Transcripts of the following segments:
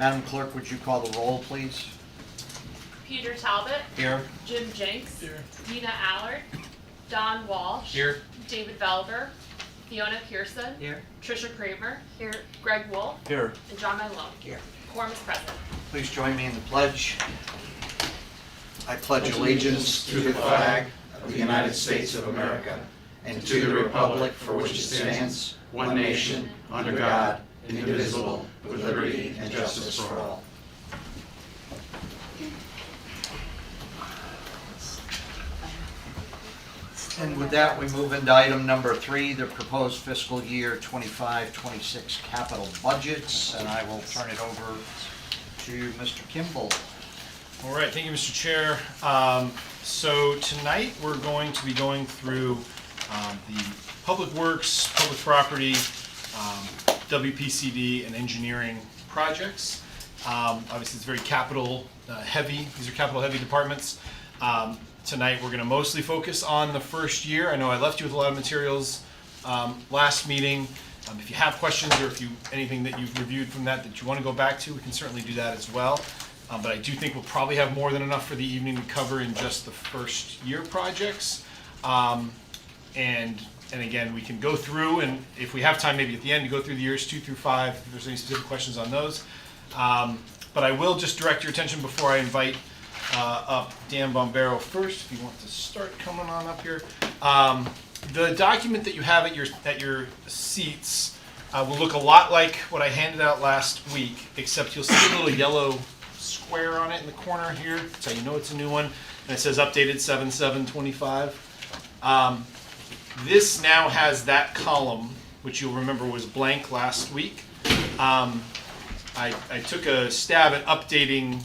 Madam Clerk, would you call the roll, please? Peter Talbot. Here. Jim Jenks. Here. Nina Allard. Don Walsh. Here. David Velver. Fiona Pearson. Here. Trisha Kramer. Here. Greg Wolf. Here. And John Manlone. Here. Quorum is present. Please join me in the pledge. I pledge allegiance to the flag of the United States of America and to the republic for which it stands, one nation, under God, indivisible, with liberty and justice for all. And with that, we move into item number 3, the proposed fiscal year 25-26 capital budgets, and I will turn it over to Mr. Kimball. All right, thank you, Mr. Chair. So tonight we're going to be going through the Public Works, Public Property, WPCD, and engineering projects. Obviously, it's very capital heavy. These are capital heavy departments. Tonight we're going to mostly focus on the first year. I know I left you with a lot of materials last meeting. If you have questions or if anything that you've reviewed from that you want to go back to, we can certainly do that as well. But I do think we'll probably have more than enough for the evening to cover in just the first year projects. And again, we can go through, and if we have time maybe at the end to go through the years 2 through 5, if there's any specific questions on those. But I will just direct your attention before I invite up Dan Bombero first, if you want to start coming on up here. The document that you have at your seats will look a lot like what I handed out last week, except you'll see a little yellow square on it in the corner here, so you know it's a new one, and it says updated 7/7/25. This now has that column, which you'll remember was blank last week. I took a stab at updating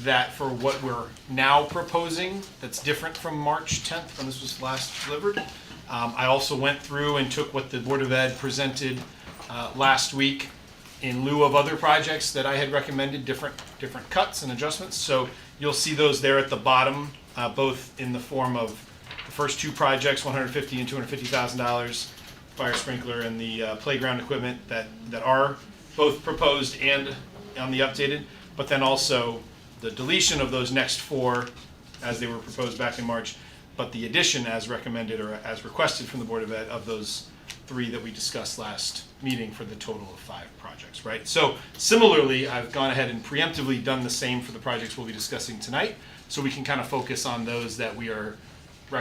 that for what we're now proposing that's different from March 10th when this was last delivered. I also went through and took what the Board of Ed presented last week in lieu of other projects that I had recommended, different cuts and adjustments. So you'll see those there at the bottom, both in the form of the first 2 projects, $150,000 and $250,000, fire sprinkler and the playground equipment that are both proposed and on the updated, but then also the deletion of those next 4 as they were proposed back in March, but the addition as recommended or as requested from the Board of Ed of those 3 that we discussed last meeting for the total of 5 projects, right? So similarly, I've gone ahead and preemptively done the same for the projects we'll be discussing tonight, so we can kind of focus on those that we are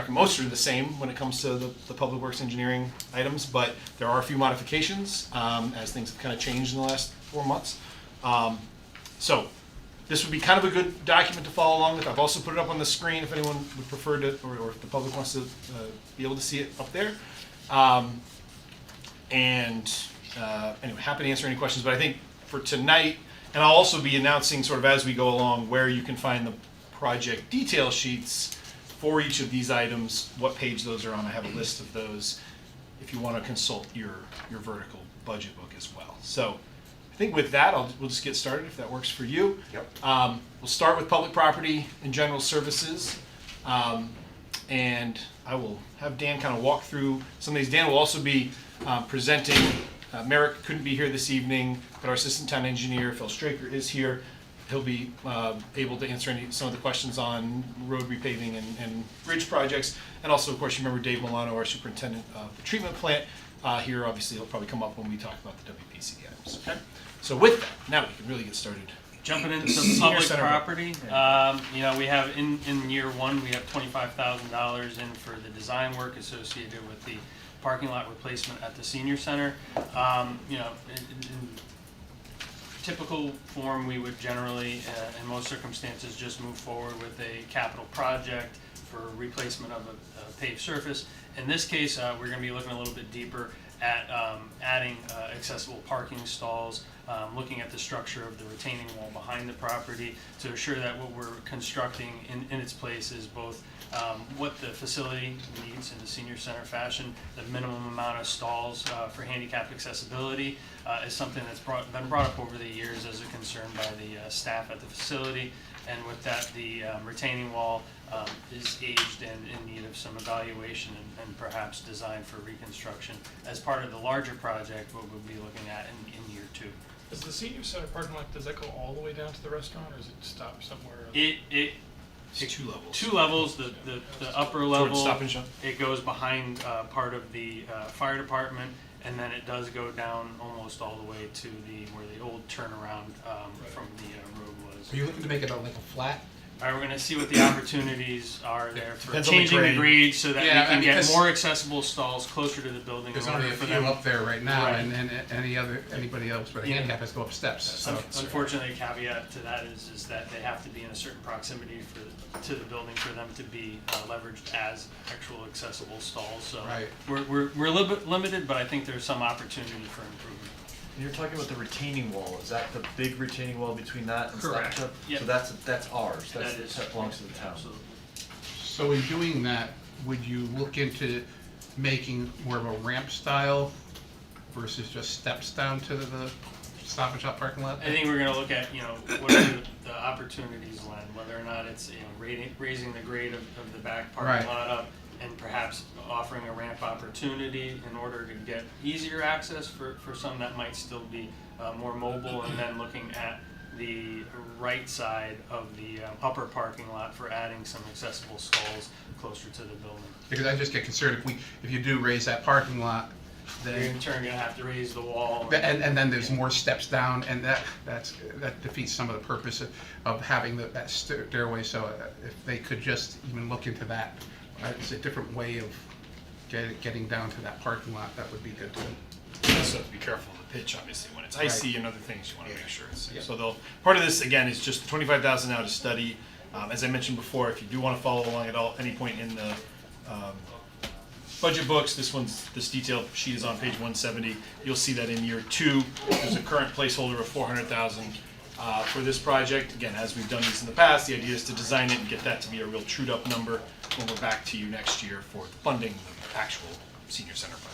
most are the same when it comes to the Public Works engineering items, but there are a few modifications as things have kind of changed in the last 4 months. So this would be kind of a good document to follow along with. I've also put it up on the screen if anyone would prefer to, or if the public wants to be able to see it up there. Anyway, happy to answer any questions, but I think for tonight, and I'll also be announcing sort of as we go along where you can find the project detail sheets for each of these items, what page those are on. I have a list of those if you want to consult your vertical budget book as well. So I think with that, we'll just get started if that works for you. Yep. We'll start with public property and general services. And I will have Dan kind of walk through some of these. Dan will also be presenting. Merrick couldn't be here this evening, but our assistant town engineer, Phil Straker, is here. He'll be able to answer some of the questions on road repaving and bridge projects. And also, of course, you remember Dave Milano, our superintendent of the treatment plant. Here, obviously, he'll probably come up when we talk about the WPCD items. Okay? So with that, now we can really get started. Jumping into Senior public center. property, we have in year 1, we have $25,000 in for the design work associated with the parking lot replacement at the senior center. In typical form, we would generally, in most circumstances, just move forward with a capital project for replacement of a paved surface. In this case, we're going to be looking a little bit deeper at adding accessible parking stalls, looking at the structure of the retaining wall behind the property to assure that what we're constructing in its place is both what the facility needs in the senior center fashion. The minimum amount of stalls for handicap accessibility is something that's been brought up over the years as a concern by the staff at the facility. And with that, the retaining wall is aged and in need of some evaluation and perhaps design for reconstruction as part of the larger project, what we'll be looking at in year 2. Does the senior center parking lot, does that go all the way down to the restaurant, or does it stop somewhere? It's two levels. Two levels, the upper level. Towards Stop and Shop? It goes behind part of the fire department, and then it does go down almost all the way to where the old turnaround from the road was. Are you looking to make it like a flat? All right, we're gonna see what the opportunities are there for Depends on the changing the grade. grade so that Yeah, we can get because more accessible stalls closer to the building. There's in order only a for few them. up there right now, Right. and anybody else with a Yeah. handicap has to go up steps, so. Unfortunately, a caveat to that is that they have to be in a certain proximity to the building for them to be leveraged as actual accessible stalls. So Right. we're a little bit limited, but I think there's some opportunity for improvement. And you're talking about the retaining wall, is that the big retaining wall between that and Stop and Correct. Shop? Yep. So that's ours, that belongs to the town. Absolutely. So in doing that, would you look into making more of a ramp style versus just steps down to the Stop and Shop parking lot? I think we're gonna look at, what are the opportunities, Len, whether or not it's, raising the grade of the back parking Right. lot up and perhaps offering a ramp opportunity in order to get easier access for some that might still be more mobile, and then looking at the right side of the upper parking lot for adding some accessible stalls closer to the building. Because I just get concerned if you do raise that parking lot, You're then, in turn gonna have to raise the wall. and then there's more steps down, and that defeats some of the purpose of having that stairway, so if they could just even look into that, it's a different way of getting down to that parking lot, that would be good too. You also have to be careful of the pitch, obviously, when it's icy and other things, you want to make sure it's safe. So part of this, again, is just the $25,000 now to study. As I mentioned before, if you do want to follow along at any point in the budget books, this detailed sheet is on page 170. You'll see that in year 2, there's a current placeholder of $400,000 for this project. Again, as we've done these in the past, the idea is to design it and get that to be a real trued up number when we're back to you next year for funding the actual senior center project.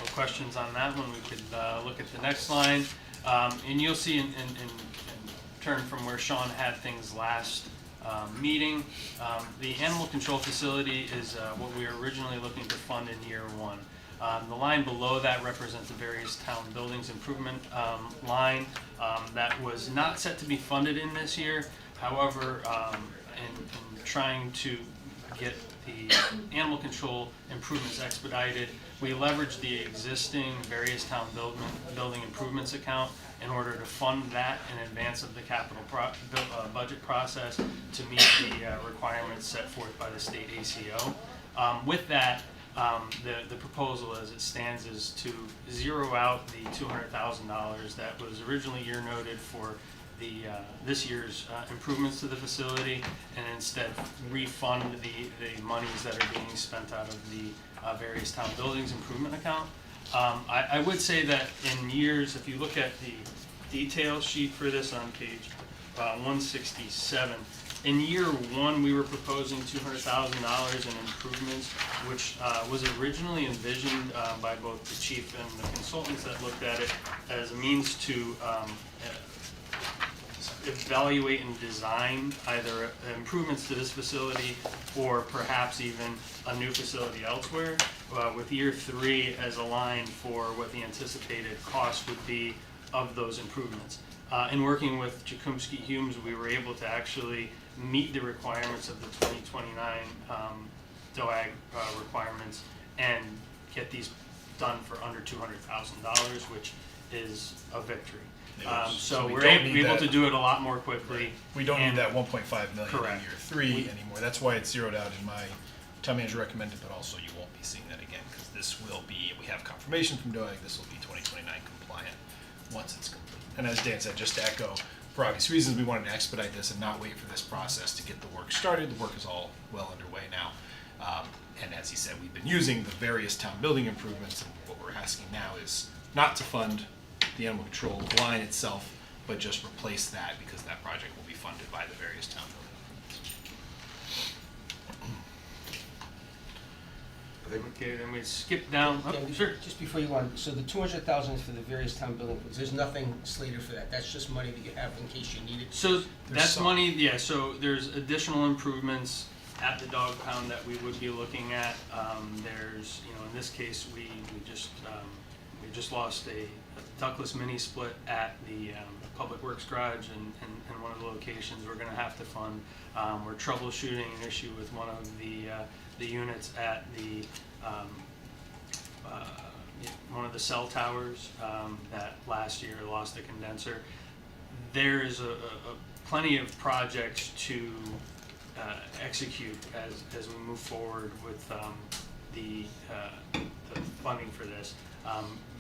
No questions on that one. We could look at the next line. And you'll see in turn from where Sean had things last meeting, the animal control facility is what we were originally looking to fund in year 1. The line below that represents the various town buildings improvement line that was not set to be funded in this year. However, in trying to get the animal control improvements expedited, we leveraged the existing various town building improvements account in order to fund that in advance of the capital budget process to meet the requirements set forth by the state ACO. With that, the proposal as it stands is to zero out the $200,000 that was originally year noted for this year's improvements to the facility, and instead refund the monies that are being spent out of the various town buildings improvement account. I would say that in years, if you look at the detail sheet for this on page 167, in year 1 we were proposing $200,000 in improvements, which was originally envisioned by both the chief and the consultants that looked at it as a means to evaluate and design either improvements to this facility or perhaps even a new facility elsewhere, with year 3 as a line for what the anticipated cost would be of those improvements. In working with Tecumseh Humes, we were able to actually meet the requirements of the 2029 DOAG requirements and get these done for under $200,000, which is a victory. So we we're don't need able that. to do it a lot more quickly. We don't And- need that 1.5 million in Correct. year 3 anymore. That's why it's zeroed out in my town manager recommended, but also you won't be seeing that again because this will be, we have confirmation from DOAG, this will be 2029 compliant once it's complete. And as Dan said, just to echo, for obvious reasons, we wanted to expedite this and not wait for this process to get the work started. The work is all well underway now. And as he said, we've been using the various town building improvements, and what we're asking now is not to fund the animal control line itself, but just replace that because that project will be funded by the various town building. Okay, then we skip down. Oh, Dan, sure. Just before you go on, so the $200,000 is for the various town buildings, there's nothing slated for that, that's just money that you have in case you need it? So that's some. money, yeah, so there's additional improvements at the dog pound that we would be looking at. There's, in this case, we just lost a ductless mini split at the Public Works garage in one of the locations we're gonna have to fund. We're troubleshooting an issue with one of the units at the one of the cell towers that last year lost a condenser. There's a plenty of projects to execute as we move forward with the funding for this.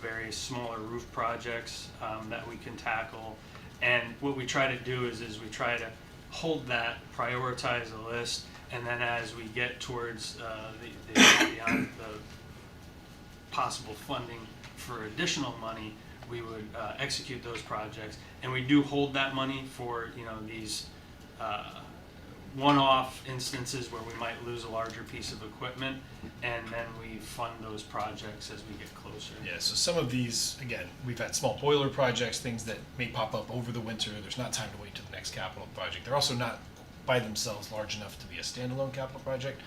Various smaller roof projects that we can tackle, and what we try to do is we try to hold that, prioritize the list, and then as we get towards the possible funding for additional money, we would execute those projects. And we do hold that money for these one-off instances where we might lose a larger piece of equipment, and then we fund those projects as we get closer. Yeah, so some of these, again, we've had small boiler projects, things that may pop up over the winter. There's not time to wait till the next capital project. They're also not by themselves large enough to be a standalone capital project.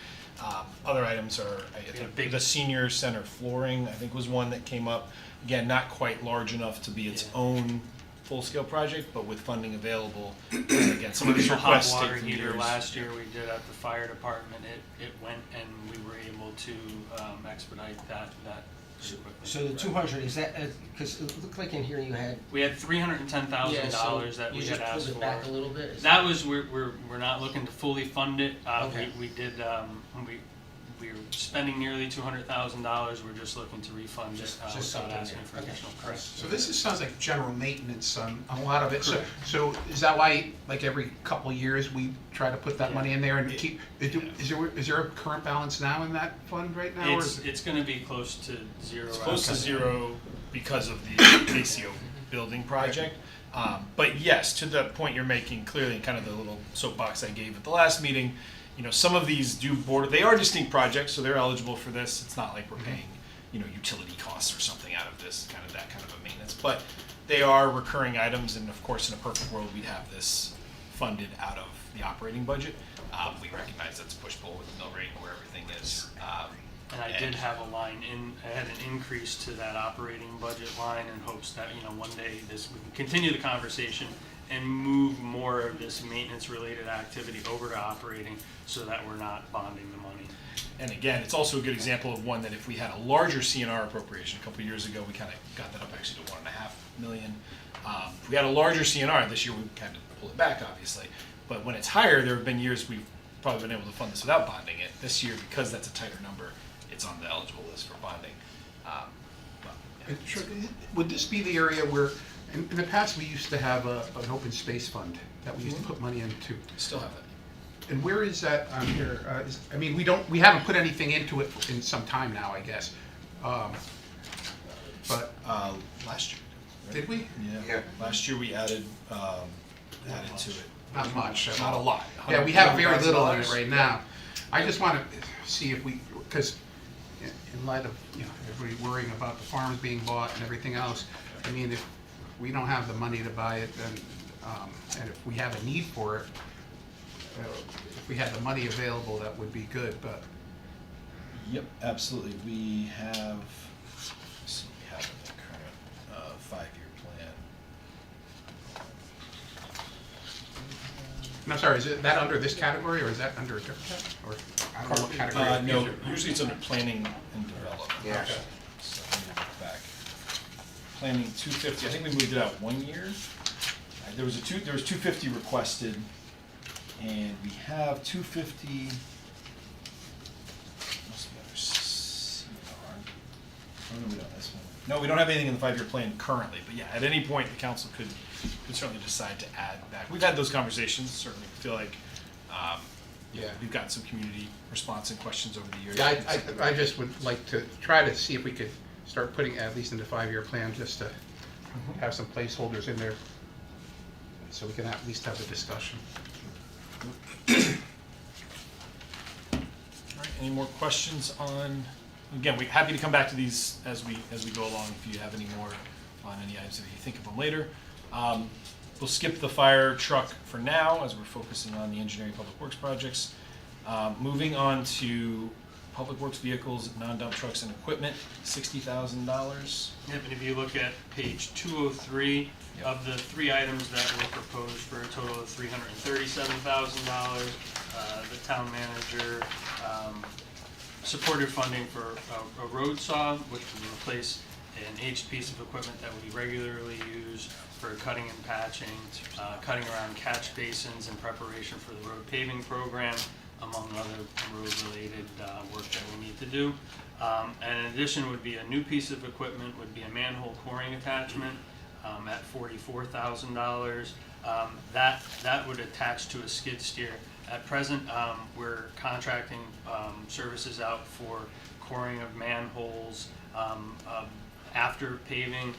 Other items are, I think, the senior center flooring, I think, was one that came up. Again, not quite large enough to be its own full-scale project, but with funding available. Again, some of these The requests hot take water from heater years. last year we did at the fire department, it went, and we were able to expedite that equipment. So the 200, is that, because it looked like in here you had. We had $310,000 Yeah, so that we you had just asked pulled it for. back a little bit? Is That was, we're not looking to fully fund it. Okay. We did, we were spending nearly $200,000. We're just looking to refund it Just without something asking there. for Okay. additional costs. So this sounds like general maintenance on a lot of it. So, Correct. so is that why, like every couple of years, we try to put that Yeah. money in there and keep, is there a current balance now in that fund right now? Or is it? It's gonna be close to zero. It's close to after- zero because of the ACO building project. But yes, to the point you're making, clearly, kind of the little soapbox I gave at the last meeting, some of these do border, they are distinct projects, so they're eligible for this. It's not like we're paying, utility costs or something out of this, that kind of a maintenance. But they are recurring items, and of course, in a perfect world, we'd have this funded out of the operating budget. We recognize that's push-pull with the mill rate where everything is. And I did have a line I had an increase to that operating budget line in hopes that, one day we can continue the conversation and move more of this maintenance-related activity over to operating so that we're not bonding the money. And again, it's also a good example of one that if we had a larger CNR appropriation, a couple of years ago, we kind of got that up actually to $1.5 million. If we had a larger CNR this year, we kind of pull it back, obviously. But when it's higher, there have been years we've probably been able to fund this without bonding it. This year, because that's a tighter number, it's on the eligible list for bonding. Would this be the area where, in the past, we used to have an open space fund that we used to put money into? Still have that. And where is that on here? We haven't put anything into it in some time now, I guess. But Last year. right? did we? Yeah. Last year we added to it. Not much. Not a lot. Yeah, we have very little in it $100,000. right now. I just want to see if we, because in light of, everybody worrying about the farms being bought and everything else, if we don't have the money to buy it, then, and if we have a need for it, if we had the money available, that would be good, but. Yep, absolutely. We have, let's see, we have the current 5-year plan. I'm sorry, is that under this category, or is that under a different category? Or, I don't know what category. No, usually it's under planning and development. Yeah. Okay. So let me look back. Planning 250, I think we moved it out 1 year. There was 250 requested, and we have 250. Must be under CNR. Oh, no, we don't. That's one. No, we don't have anything in the 5-year plan currently, but yeah, at any point, the council could certainly decide to add back. We've had those conversations, certainly feel like, Yeah. we've gotten some community response and questions over the years. Yeah, I just would like to try to see if we could start putting, at least in the 5-year plan, just to have some placeholders in there, so we can at least have a discussion. All right, any more questions on, again, we're happy to come back to these as we go along if you have any more on any items if you think of them later. We'll skip the fire truck for now as we're focusing on the engineering public works projects. Moving on to public works vehicles, non-dump trucks and equipment, $60,000. Yep, and if you look at page 203, of the 3 items that were proposed for a total of $337,000, the town manager supported funding for a road saw, which would replace an aged piece of equipment that we regularly use for cutting and patching, cutting around catch basins in preparation for the road paving program, among other road-related work that we need to do. And in addition would be a new piece of equipment, would be a manhole coring attachment at $44,000. That would attach to a skid steer. At present, we're contracting services out for coring of manholes after paving.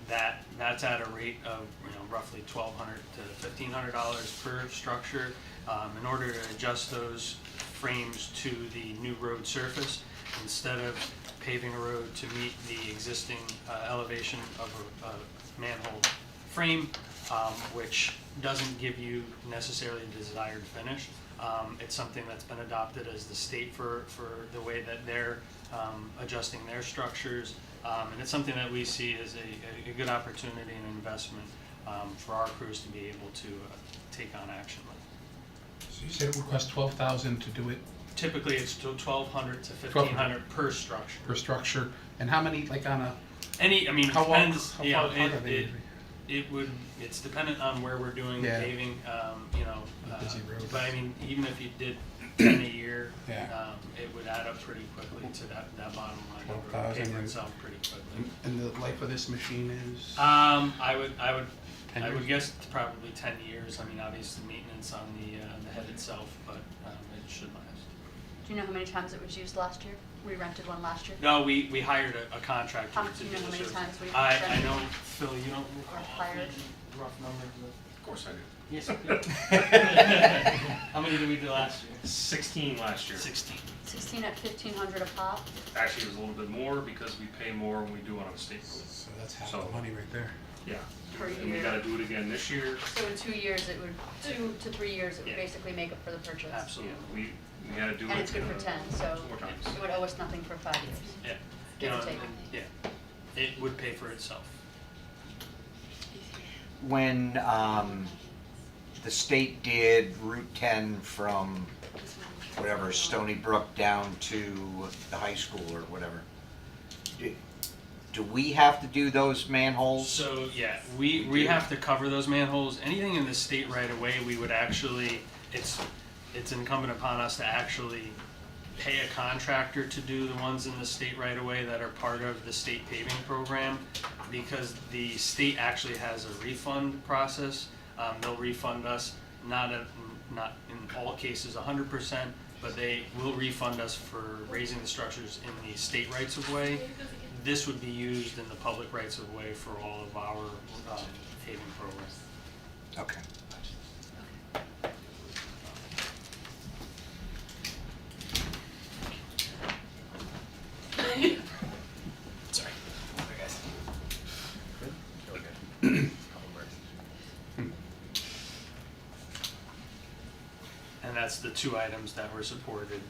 That's at a rate of roughly $1,200 to $1,500 per structure. In order to adjust those frames to the new road surface, instead of paving a road to meet the existing elevation of a manhole frame, which doesn't give you necessarily the desired finish. It's something that's been adopted as the state for the way that they're adjusting their structures. And it's something that we see as a good opportunity and investment for our crews to be able to take on action with. So you said it would cost $12,000 to do it Typically, it's to $1,200 to $1,500 per structure. per structure, and how many, like on a, Any, I mean, how long, depends, how you far know, apart are they usually? it's dependent on where we're doing the Yeah. paving, Busy road. but I mean, even if you did 10 a year, Yeah. it would add up pretty quickly to that bottom line. It would 12,000 pay for and- itself pretty quickly. And the life of this machine is? I would 10 years? guess it's probably 10 years. I mean, obviously maintenance on the head itself, but it should last. Do you know how many times it was used last year? We rented one last year. No, we hired a contractor How- to do you do know how the many service. times we've I rented? know, Phil, you don't recall hired? any rough numbers of. Of course I do. Yes, you do. How many did we do last year? 16 last year. 16. 16 at $1,500 a pop. Actually, it was a little bit more because we pay more when we do it on a state road. So that's half So- the money right there. Yeah. Per And we year. gotta do it again this year. So in 2 years, it would, 2 to 3 years, it would Yeah. basically make up for the purchase. Yeah, Absolutely. we gotta do it. And it's good for 10, so 2 more times. it would owe us nothing for 5 years. Yeah. Give or You know, take. Yeah. It would pay for itself. When the state did Route 10 from whatever, Stony Brook down to the high school or whatever, do we have to do those manholes? So, yeah, we have to cover those manholes. Anything in the state right away, we would actually, it's incumbent upon us to actually pay a contractor to do the ones in the state right away that are part of the state paving program, because the state actually has a refund process. They'll refund us, not in all cases 100%, but they will refund us for raising the structures in the state rights of way. This would be used in the public rights of way for all of our paving programs. Okay. Sorry. And that's the 2 items that were supported.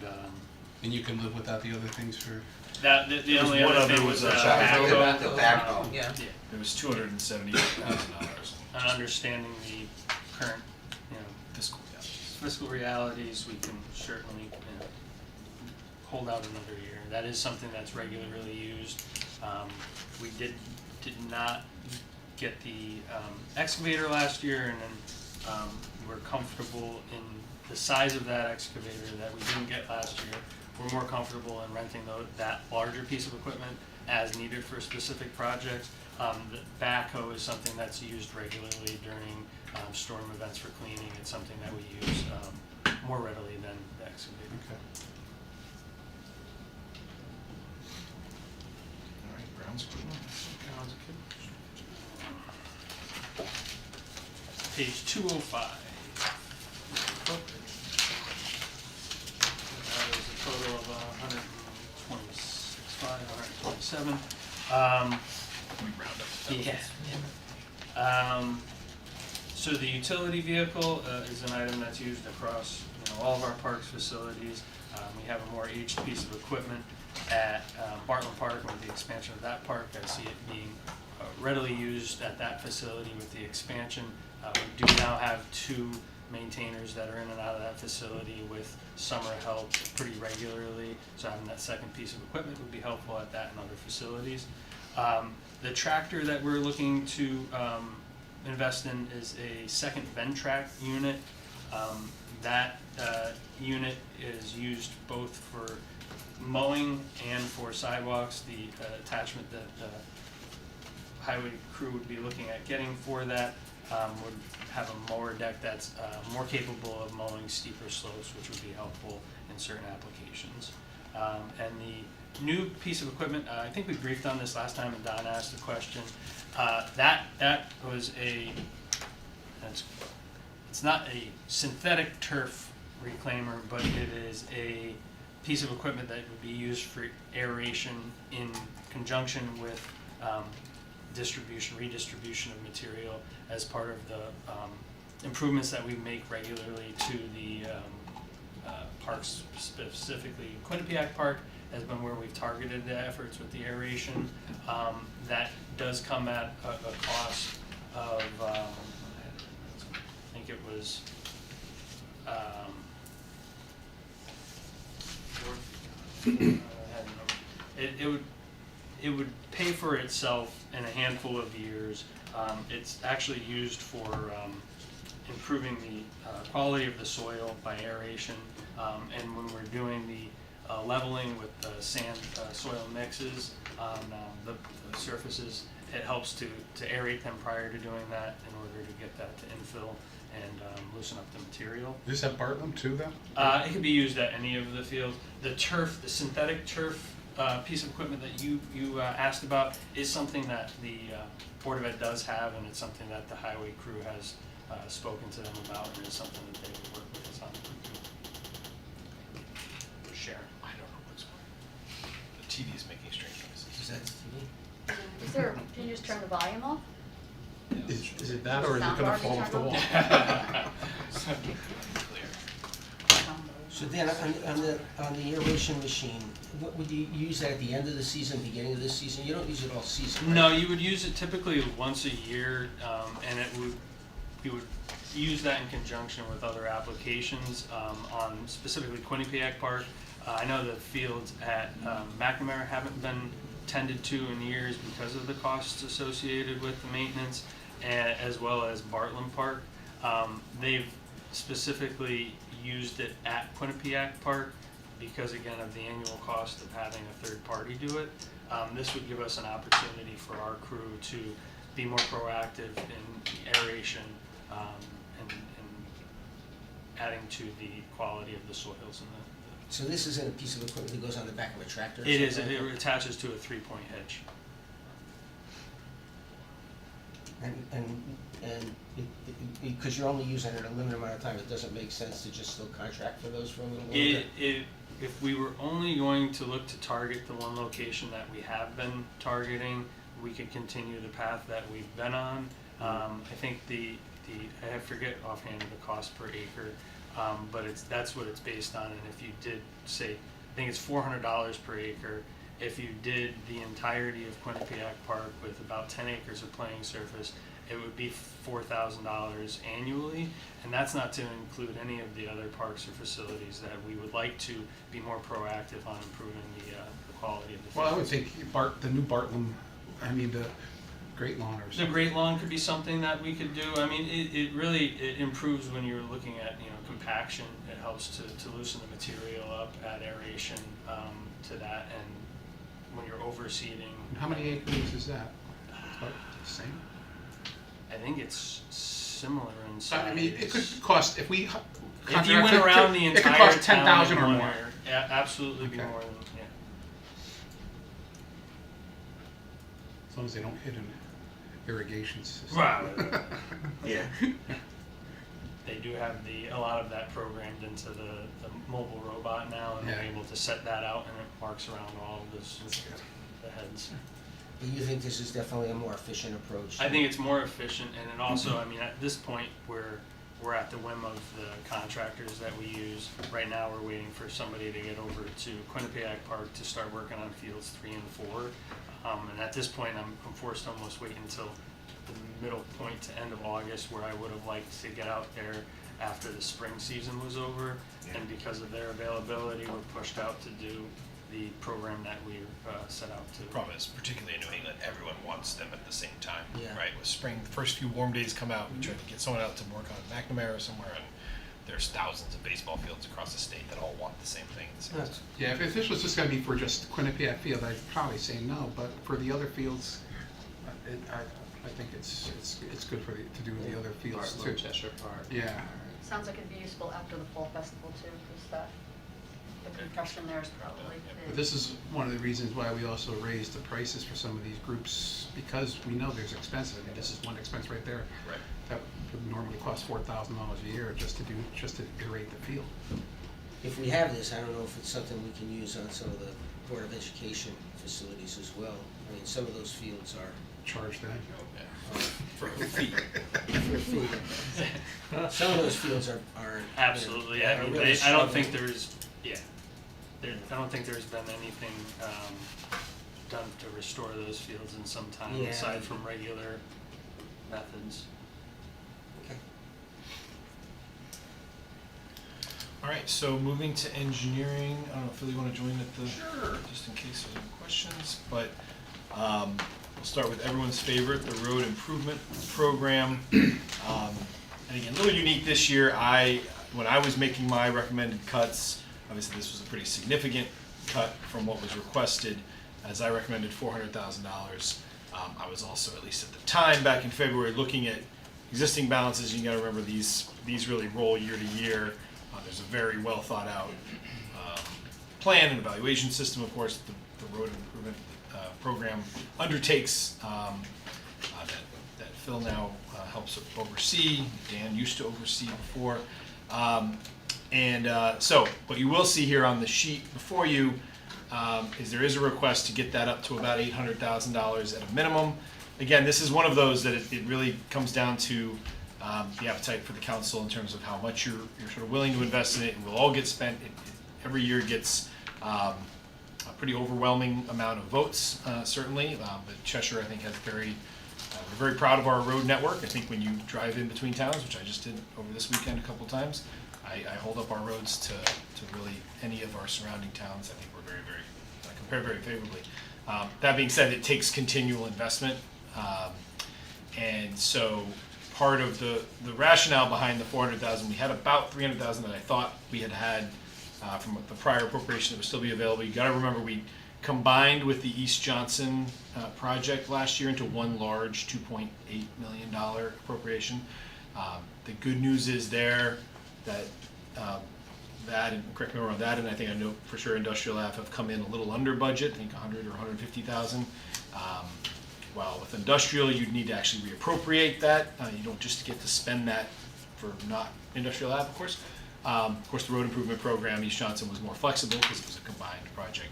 And you can live without the other things for, The only one other other thing was, was backhoe. backhoe. The backhoe. Yeah. It was $278,000 And understanding the current, fiscal year. fiscal realities, we can certainly, hold out another year. That is something that's regularly used. We did not get the excavator last year, and then we're comfortable in the size of that excavator that we didn't get last year. We're more comfortable in renting that larger piece of equipment as needed for specific projects. The backhoe is something that's used regularly during storm events for cleaning. It's something that we use more readily than the excavator. okay. All right, Brown's equipment. Page 205. That is a total of 127. We round up. Yeah. So the utility vehicle is an item that's used across all of our parks facilities. We have a more aged piece of equipment at Bartlett Park, and with the expansion of that park, I see it being readily used at that facility with the expansion. We do now have 2 maintainers that are in and out of that facility with summer help pretty regularly, so having that second piece of equipment would be helpful at that and other facilities. The tractor that we're looking to invest in is a second Ventrac unit. That unit is used both for mowing and for sidewalks. The attachment that the highway crew would be looking at getting for that would have a mower deck that's more capable of mowing steeper slopes, which would be helpful in certain applications. And the new piece of equipment, I think we briefed on this last time and Don asked a question. That was it's not a synthetic turf reclaimer, but it is a piece of equipment that would be used for aeration in conjunction with redistribution of material as part of the improvements that we make regularly to the parks, specifically Quinnipiac Park has been where we've targeted the efforts with the aeration. That does come at a cost of, I think it was, it would pay for itself in a handful of years. It's actually used for improving the quality of the soil by aeration, and when we're doing the leveling with the sand soil mixes on the surfaces, it helps to aerate them prior to doing that in order to get that to infill and loosen up the material. Is this at Bartlett too, then? It can be used at any of the fields. The turf, the synthetic turf piece of equipment that you asked about is something that the Board of Ed does have, and it's something that the highway crew has spoken to them about, and it's something that they would work with us on. Sharon, I don't know what's going on. The TV is making strange noises. Is that TV? Is there, can you just turn the volume off? Is it that, or is it Sound gonna already fall off the turned wall? So Dan, on the aeration machine, what would you use that at the end of the season, beginning of the season? You don't use it all season, right? No, you would use it typically once a year, and you would use that in conjunction with other applications on specifically Quinnipiac Park. I know the fields at McNamara haven't been tended to in years because of the costs associated with the maintenance, as well as Bartlett Park. They've specifically used it at Quinnipiac Park because, again, of the annual cost of having a third party do it. This would give us an opportunity for our crew to be more proactive in aeration and adding to the quality of the soils in the. So this isn't a piece of equipment that goes on the back of a tractor? or It is. something It like that? attaches to a 3-point hitch. And because you're only using it a limited amount of time, it doesn't make sense to just still contract for those for a little longer? If we were only going to look to target the one location that we have been targeting, we could continue the path that we've been on. I think I forget offhand the cost per acre, but that's what it's based on. And if you did say, I think it's $400 per acre. If you did the entirety of Quinnipiac Park with about 10 acres of playing surface, it would be $4,000 annually, and that's not to include any of the other parks or facilities that we would like to be more proactive on improving the quality of the Well, I would fields. think the new Bartlett, the Great Lawn or The something. Great Lawn could be something that we could do. I mean, it really improves when you're looking at compaction. It helps to loosen the material up, add aeration to that, and when you're overseeding. How many acres is that? About the same? I think it's similar in size. I mean, it could cost, if we. If you went around the it entire could cost town 10,000 in or one more. year, yeah, absolutely be Okay. more than, yeah. As long as they don't hit an irrigation system. Right. Yeah. They do have a lot of that programmed into the mobile robot now, and they're Yeah. able to set that out, and it marks around all of the heads. But you think this is definitely a more efficient approach? I think it's more efficient, and it also, I mean, at this point, we're we're at the whim of the contractors that we use. Right now, we're waiting for somebody to get over to Quinnipiac Park to start working on fields 3 and 4. And at this point, I'm forced to almost wait until the middle point to end of August, where I would have liked to get out there after the spring season was over. And because of their availability, we're pushed out to do the program that we set out to. The problem is, particularly in New England, everyone wants them at the same time, Yeah. right? With spring, the first few warm days come out, we try to get someone out to work on McNamara or somewhere, and there's thousands of baseball fields across the state that all want the same thing at the same time. Yeah, if this was just gonna be for just Quinnipiac Field, I'd probably say no, but for the other fields, I think it's good for to do the other fields too. Cheshire Park. Yeah. Sounds like it'd be useful after the fall festival too, because the compression there is probably But big. this is one of the reasons why we also raised the prices for some of these groups, because we know there's expenses. I mean, this is one expense right there. Right. That would normally cost $4,000 a year just to iterate the field. If we have this, I don't know if it's something we can use on some of the Board of Education facilities as well. I mean, some of those fields are Charge that. For a fee. for food. Some of those fields are. Absolutely, are I mean, really I don't struggling. think I don't think there's been anything done to restore those fields in some time, Yeah. aside from regular methods. Okay. All right, so moving to engineering, I don't know if Phil, you want to join at the, just in case there's any questions, but we'll start with everyone's favorite, the road improvement program. And again, a little unique this year. When I was making my recommended cuts, obviously this was a pretty significant cut from what was requested, as I recommended $400,000. I was also, at least at the time, back in February, looking at existing balances. You gotta remember these really roll year to year. There's a very well thought out plan and evaluation system, of course, the road improvement program undertakes that Phil now helps oversee. Dan used to oversee before. So what you will see here on the sheet before you is there is a request to get that up to about $800,000 at a minimum. Again, this is one of those that it really comes down to the appetite for the council in terms of how much you're sort of willing to invest in it. It will all get spent. Every year gets a pretty overwhelming amount of votes, certainly. But Cheshire, I think, has we're very proud of our road network. I think when you drive in between towns, which I just did over this weekend a couple times, I hold up our roads to really any of our surrounding towns. I think we're compare very favorably. That being said, it takes continual investment. And so part of the rationale behind the $400,000, we had about $300,000 that I thought we had from the prior appropriation that would still be available. You got to remember we combined with the East Johnson project last year into one large $2.8 million appropriation. The good news is there that that, and correct me if I'm wrong, that, and I think I know for sure Industrial Ave have come in a little under budget, I think 100 or 150,000. While with industrial, you'd need to actually reappropriate that. You don't just get to spend that for not Industrial Ave, of course. Of course, the road improvement program, East Johnson, was more flexible because it was a combined project.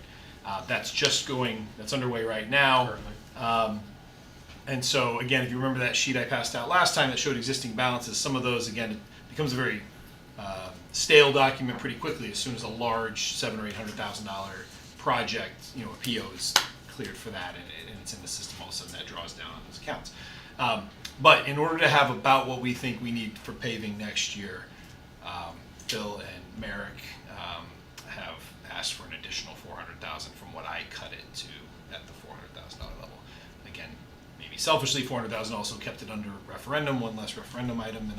That's underway right now. And so, again, if you remember that sheet I passed out last time that showed existing balances, some of those, again, it becomes a very stale document pretty quickly as soon as a large $700,000 or $800,000 project, a PO is cleared for that and it's in the system, all of a sudden that draws down on those accounts. But in order to have about what we think we need for paving next year, Phil and Merrick have asked for an additional $400,000 from what I cut it to at the $400,000 level. Again, maybe selfishly, $400,000 also kept it under referendum, one less referendum item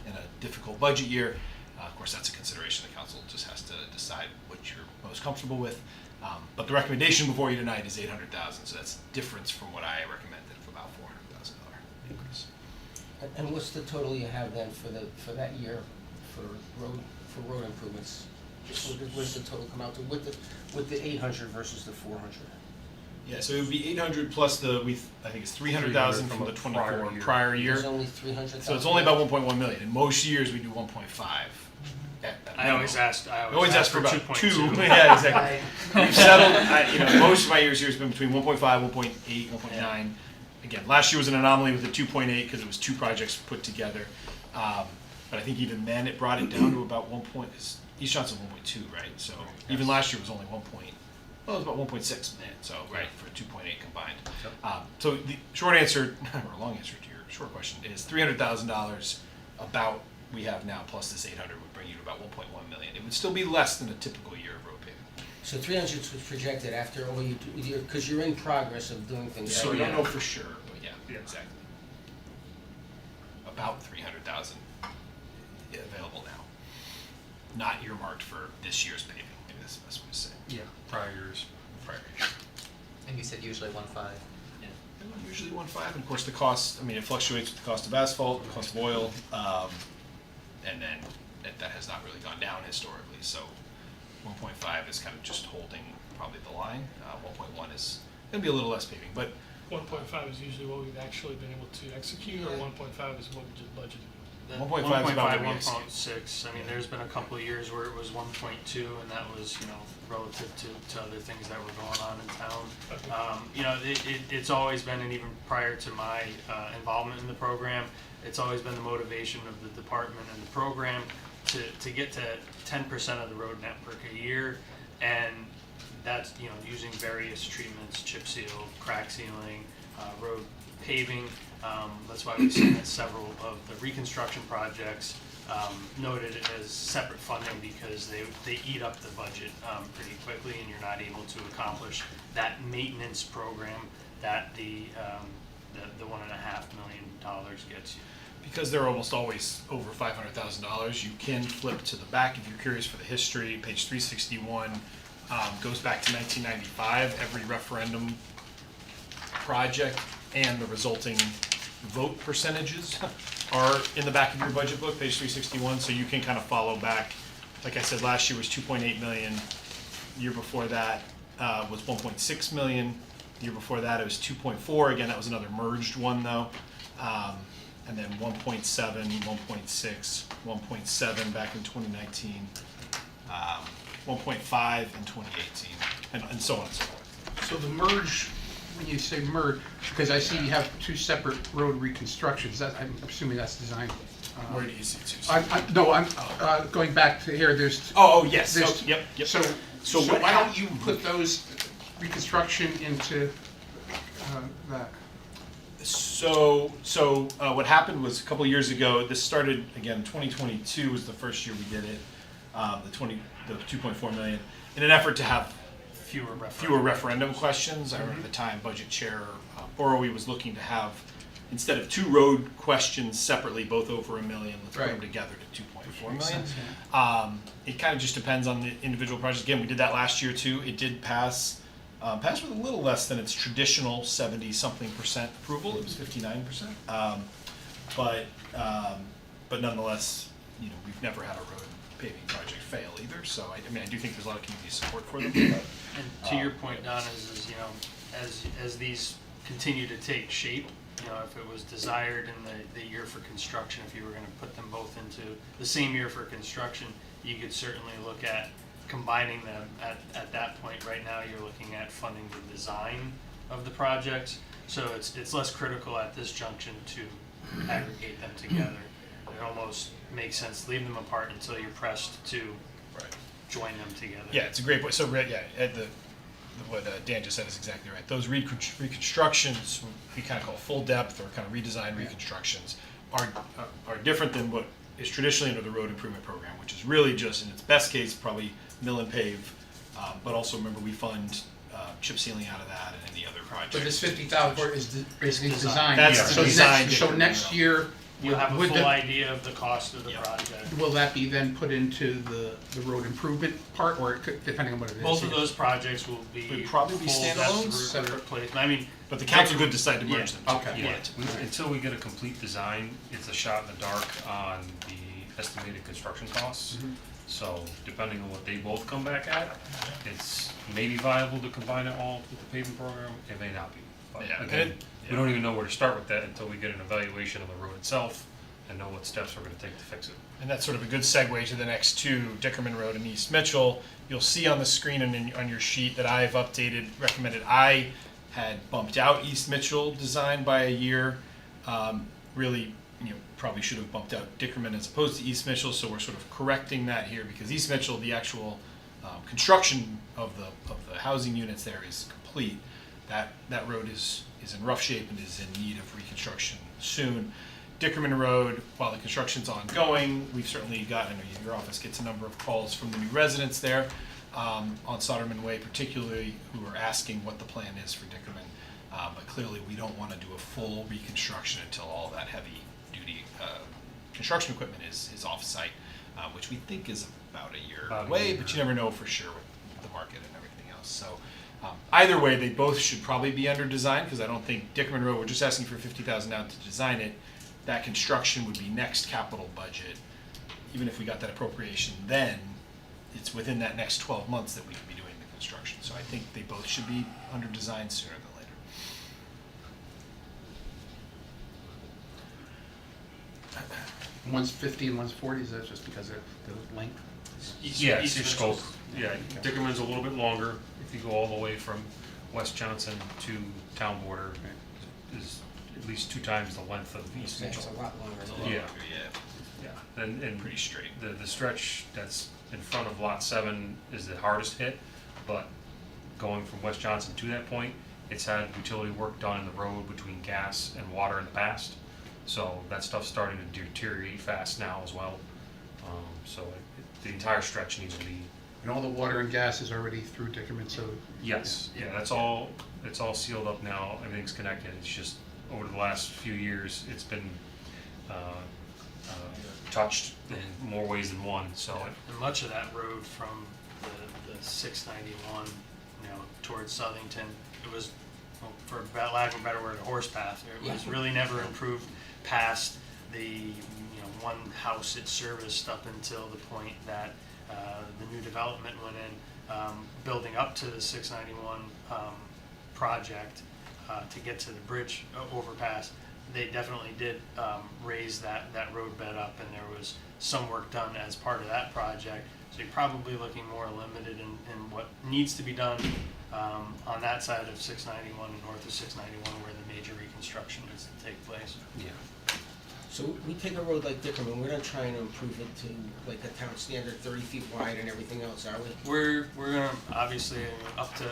in a difficult budget year. Of course, that's a consideration. The council just has to decide what you're most comfortable with. But the recommendation before you tonight is $800,000, so that's difference from what I recommended of about $400,000 increase. And what's the total you have then for that year for road improvements? What's the total come out to with the 800 versus the 400? Yeah, so it would be 800 plus I think it's 300,000 from the 24 prior year. There's only 300,000. So it's only about 1.1 million. In most years, we do 1.5. I always ask for about 2. 2.2. Yeah, exactly. We've settled. Most of my years here has been between 1.5, 1.8, 1.9. Again, last year was an anomaly with the 2.8 because it was two projects put together. but I think even then it brought it down to about 1 point, East Johnson 1.2, right? So even last year was only 1 point, well, it was about 1.6 million, so, right, for 2.8 combined. So the short answer, or long answer to your short question is $300,000 about we have now plus this 800 would bring you to about 1.1 million. It would still be less than a typical year of road paving. So 300 was projected after all you do, because you're in progress of doing things. So right we don't now. know for sure, but yeah, exactly. About 300,000 available now. Not earmarked for this year's paving, maybe that's the best way to say it. Yeah, prior years. Prior years. And you said usually 1.5. Usually 1.5, and of course the cost, I mean, it fluctuates with the cost of asphalt, the cost of oil, and then that has not really gone down historically, so 1.5 is kind of just holding probably the line. 1.1 is going to be a little less paving, but 1.5 is usually what we've actually been able to execute, or 1.5 is what we just budgeted? 1.5 is about what we 1.6. I mean, there's been a couple of years where it was 1.2, and that was, relative to other things that were going on in town. It's always been, and even prior to my involvement in the program, it's always been the motivation of the department and the program to get to 10% of the road network a year, and that's, using various treatments, chip seal, crack sealing, road paving. That's why we've seen that several of the reconstruction projects noted as separate funding, because they eat up the budget pretty quickly, and you're not able to accomplish that maintenance program that the $1.5 million gets you. because they're almost always over $500,000, you can flip to the back if you're curious for the history. Page 361 goes back to 1995. Every referendum project and the resulting vote percentages are in the back of your budget book, page 361, so you can kind of follow back. Like I said, last year was 2.8 million. Year before that was 1.6 million. Year before that it was 2.4. Again, that was another merged one though. And then 1.7, 1.6, 1.7 back in 2019, 1.5 in 2018, and so on and so forth. So the merge, when you say merge, because I see you have two separate road reconstructions, I'm assuming that's design. Where do you see two? I'm going back to here, there's. Oh, yes. there's- Oh, yep. So what why don't you put those reconstruction into that? So what happened was a couple years ago, this started, again, 2022 was the first year we did it, the 2.4 million, in an effort to have fewer referendum questions. I remember at the time, Budget Chair Borowy was looking to have, instead of two road questions separately, both over $1 million, let's put them Right. together to 2.4 million. It kind of just depends on the individual projects. Again, we did that last year too. It did pass with a little less than its traditional 70-something% approval. It was 59%. But nonetheless, we've never had a road paving project fail either. So I do think there's a lot of community support for them. But, And to your point, Don, is as these continue to take shape, if it was desired in the year for construction, if you were going to put them both into the same year for construction, you could certainly look at combining them at that point. Right now, you're looking at funding the design of the projects, so it's less critical at this junction to aggregate them together. It almost makes sense to leave them apart until you're pressed to join them together. yeah, it's a great point. So what Dan just said is exactly right. Those reconstructions, we kind of call full depth or kind of redesigned reconstructions, are different than what is traditionally under the road improvement program, which is really just, in its best case, probably mill and pave. But also remember, we fund chip sealing out of that and any other projects. But this 50,000 is basically design. That's the design. So next year, You'll have a would full the- idea of the cost of the project. will that be then put into the road improvement part, or it could, depending on what it is? Both of those projects will be Would probably be full standalone, depth separate. replacement. I mean, But the council could decide to merge them. Okay. Yeah, until we get a complete design, it's a shot in the dark on the estimated construction costs. So depending on what they both come back at, it's maybe viable to combine it all with the paving program, it may not be. But Yeah, again, we don't even know where to start with that until we get an evaluation of the road itself and know what steps we're gonna take to fix it. And that's sort of a good segue to the next two, Dickerman Road and East Mitchell. You'll see on the screen and on your sheet that I've recommended. I had bumped out East Mitchell design by a year, really probably should have bumped out Dickerman as opposed to East Mitchell, so we're sort of correcting that here because East Mitchell, the actual construction of the housing units there is complete. That road is in rough shape and is in need of reconstruction soon. Dickerman Road, while the construction's ongoing, we've certainly gotten, your office gets a number of calls from the new residents there on Soderman Way particularly, who are asking what the plan is for Dickerman. But clearly we don't want to do a full reconstruction until all that heavy duty construction equipment is off-site, which we think is about a year away, but you never know for sure with the market and everything else. So either way, they both should probably be under design, because I don't think Dickerman Road, we're just asking for $50,000 now to design it. That construction would be next capital budget. Even if we got that appropriation then, it's within that next 12 months that we could be doing the construction. So I think they both should be under design sooner than later. One's 50 and one's 40, is that just because of the length? Yeah, it's your scope. Yeah, Dickerman's a little bit longer. If you go all the way from West Johnson to town border, is at least 2 times the length of East Mitchell. It's a lot longer. Yeah, yeah. And Pretty straight. the stretch that's in front of Lot 7 is the hardest hit, but going from West Johnson to that point, it's had utility work done in the road between gas and water in the past. So that stuff's starting to deteriorate fast now as well. The entire stretch needs to be. And all the water and gas is already through Dickerman, so. Yes, yeah, it's all sealed up now, everything's connected, it's just, over the last few years, it's been, touched in more ways than one, so. And much of that road from the 691, towards Southington, it was, well, for lack of a better word, a horse path. It was really never improved past the one house it serviced up until the point that the new development went in, building up to the 691 project to get to the bridge overpass. They definitely did raise that road bed up, and there was some work done as part of that project. So you're probably looking more limited in what needs to be done on that side of 691 and north of 691, where the major reconstruction is to take place. Yeah. So we take a road like Dickerman, we're not trying to improve it to like a town standard 30 feet wide and everything else, are we? We're gonna obviously up to